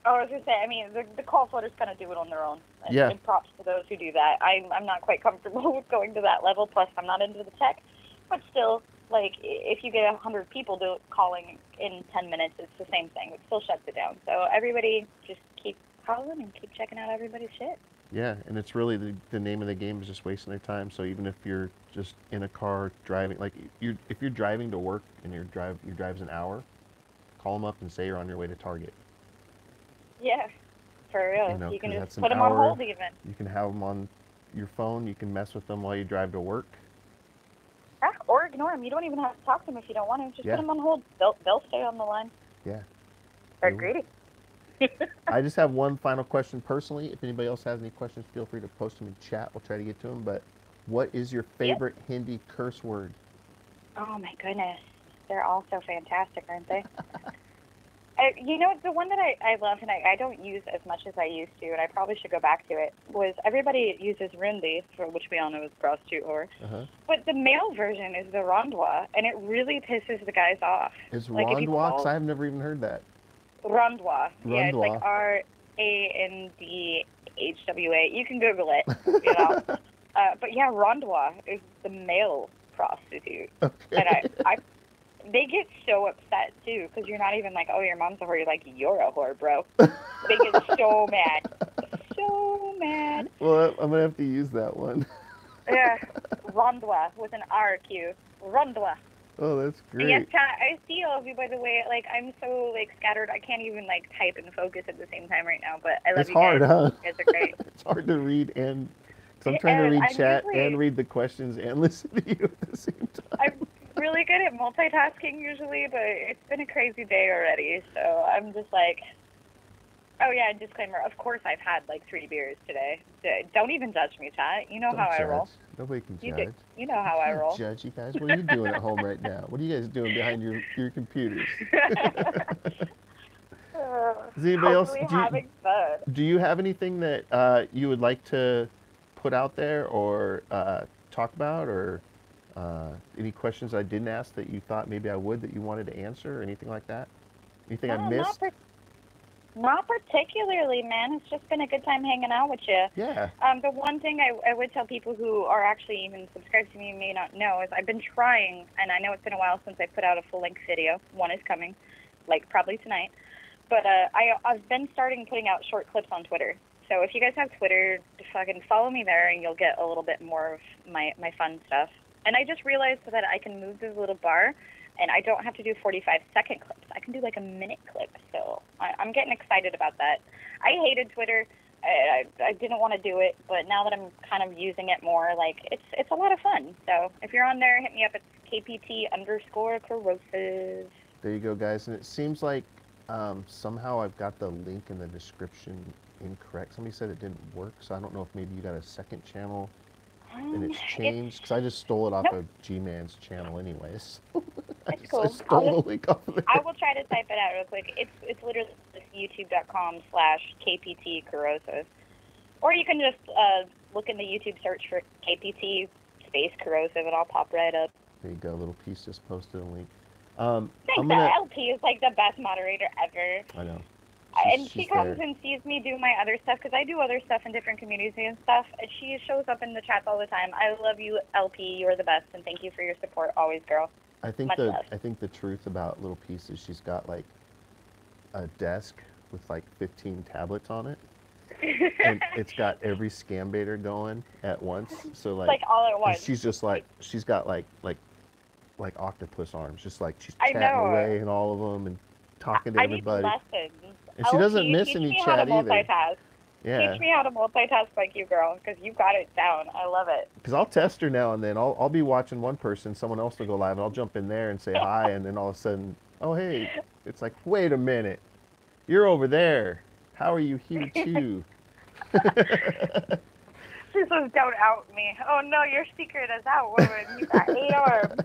B: Oh, I was going to say, I mean, the call floaters kind of do it on their own. And,
A: Yeah.
B: and props to those who do that. I'm not quite comfortable with going to that level, plus I'm not into the tech. But still, like, if you get 100 people calling in 10 minutes, it's the same thing. It still shuts it down. So everybody just keep calling and keep checking out everybody's shit.
A: Yeah, and it's really the name of the game is just wasting their time. So even if you're just in a car driving, like if you're driving to work and your drive's an hour, call them up and say you're on your way to Target.
B: Yeah, for real.
A: You know,
B: You can
A: 'cause
B: just
A: that's an
B: put them on
A: hour.
B: hold even.
A: You can have them on your phone. You can mess with them while you drive to work.
B: Or ignore them. You don't even have to talk to them if you don't want to. Just
A: Yeah.
B: put them on hold. They'll stay on the line.
A: Yeah.
B: They're
A: They will.
B: greedy.
A: I just have one final question personally. If anybody else has any questions, feel free to post them in chat. We'll try to get to them. But what is your favorite Hindi curse word?
B: Oh my goodness, they're all so fantastic, aren't they? You know, the one that I love and I don't use as much as I used to, and I probably should go back to it, was everybody uses Rundi, for which we all know is prostitute whore. But the male version is the Rondois, and it really pisses the guys off.
A: It's
B: Like if you
A: Rondois?
B: call
A: 'Cause I've never even heard that.
B: Rondois. Yeah, it's like
A: Rondois.
B: RANDHWA. You can Google it, you know. But yeah, Rondois is the male prostitute.
A: Okay.
B: And they get so upset too, because you're not even like, oh, your mom's a whore. You're like, you're a whore, bro. They get so mad. So mad.
A: Well, I'm going to have to use that one.
B: Yeah. Rondois with an RQ. Rondois.
A: Oh, that's great.
B: Yes, chat, I see all of you, by the way. Like, I'm so, like, scattered. I can't even, like, type and focus at the same time right now, but I love you guys.
A: It's hard, huh?
B: You guys are great.
A: It's hard to read and... Because I'm trying to read chat and read the questions and listen to you at the same time.
B: I'm really good at multitasking usually, but it's been a crazy day already, so I'm just like... Oh, yeah, disclaimer. Of course I've had, like, 3 beers today. Don't even judge me, chat. You know how I roll.
A: Nobody can judge.
B: You know how I roll.
A: Judge you guys. What are you doing at home right now? What are you guys doing behind your computers? Is anybody else?
B: Having fun.
A: Do you have anything that you would like to put out there or talk about, or any questions I didn't ask that you thought maybe I would that you wanted to answer, or anything like that? Anything I missed?
B: Not particularly, man. It's just been a good time hanging out with you.
A: Yeah.
B: The one thing I would tell people who are actually even subscribed to me and may not know is I've been trying, and I know it's been a while since I put out a full-length video. One is coming, like probably tonight. But I've been starting putting out short clips on Twitter. So if you guys have Twitter, fucking follow me there, and you'll get a little bit more of my fun stuff. And I just realized that I can move this little bar, and I don't have to do 45-second clips. I can do like a minute clip. So I'm getting excited about that. I hated Twitter. I didn't want to do it, but now that I'm kind of using it more, like it's a lot of fun. So if you're on there, hit me up. It's KPT_Kerosive.
A: There you go, guys. And it seems like somehow I've got the link in the description incorrect. Somebody said it didn't work, so I don't know if maybe you got a second channel and it's changed, because I just stole it off of G-Man's channel anyways. I stole the link off of there.
B: I will try to type it out real quick. It's literally youtube.com/KPT Kerosive. Or you can just look in the YouTube search for KPT space Kerosive, and I'll pop right up.
A: There you go, little piece just posted a link.
B: Thanks, LP is like the best moderator ever.
A: I know.
B: And she comes and sees me do my other stuff, because I do other stuff in different communities and stuff. And she shows up in the chats all the time. I love you, LP. You're the best, and thank you for your support always, girl.
A: I think the truth about Little Piece is she's got like a desk with like 15 tablets on it, and it's got every Scambaiter going at once. So like
B: all at once.
A: She's just like she's got like octopus arms, just like she's chatting away in all of them and talking to everybody.
B: I need lessons.
A: And she doesn't miss any chat either. Yeah.
B: Teach me how to multitask like you, girl, because you got it down. I love it.
A: Because I'll test her now and then. I'll be watching one person, someone else will go live, and I'll jump in there and say hi, and then all of a sudden, oh, hey. It's like, wait a minute. You're over there. How are you here, too?
B: She says, don't out me. Oh, no, your secret is out, woman. You got 8 arms.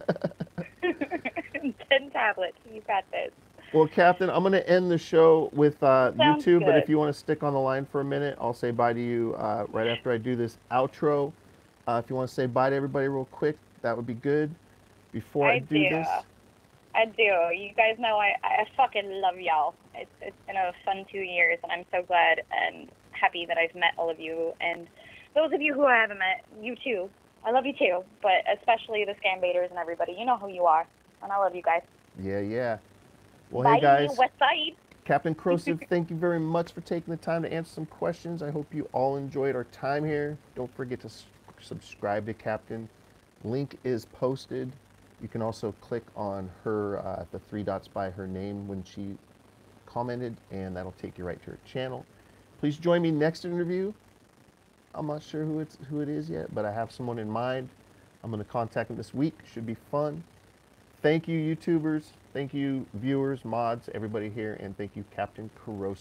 B: 10 tablets. You got this.
A: Well, Captain, I'm going to end the show with YouTube,
B: good.
A: but if you want to stick on the line for a minute, I'll say bye to you right after I do this outro. If you want to say bye to everybody real quick, that would be good before I do this.
B: I do. You guys know I fucking love y'all. It's been a fun 2 years, and I'm so glad and happy that I've met all of you. And those of you who I haven't met, you too. I love you too, but especially the Scambaiters and everybody. You know who you are, and I love you guys.
A: Yeah, yeah. Well,
B: bye,
A: hey guys,
B: West Side.
A: Captain Kerosive, thank you very much for taking the time to answer some questions. I hope you all enjoyed our time here. Don't forget to subscribe to Captain. Link is posted. You can also click on her, the 3 dots by her name when she commented, and that'll take you right to her channel. Please join me next interview. I'm not sure who it is yet, but I have someone in mind. I'm going to contact them this week. Should be fun. Thank you, YouTubers. Thank you, viewers, mods, everybody here, and thank you, Captain Kerosive.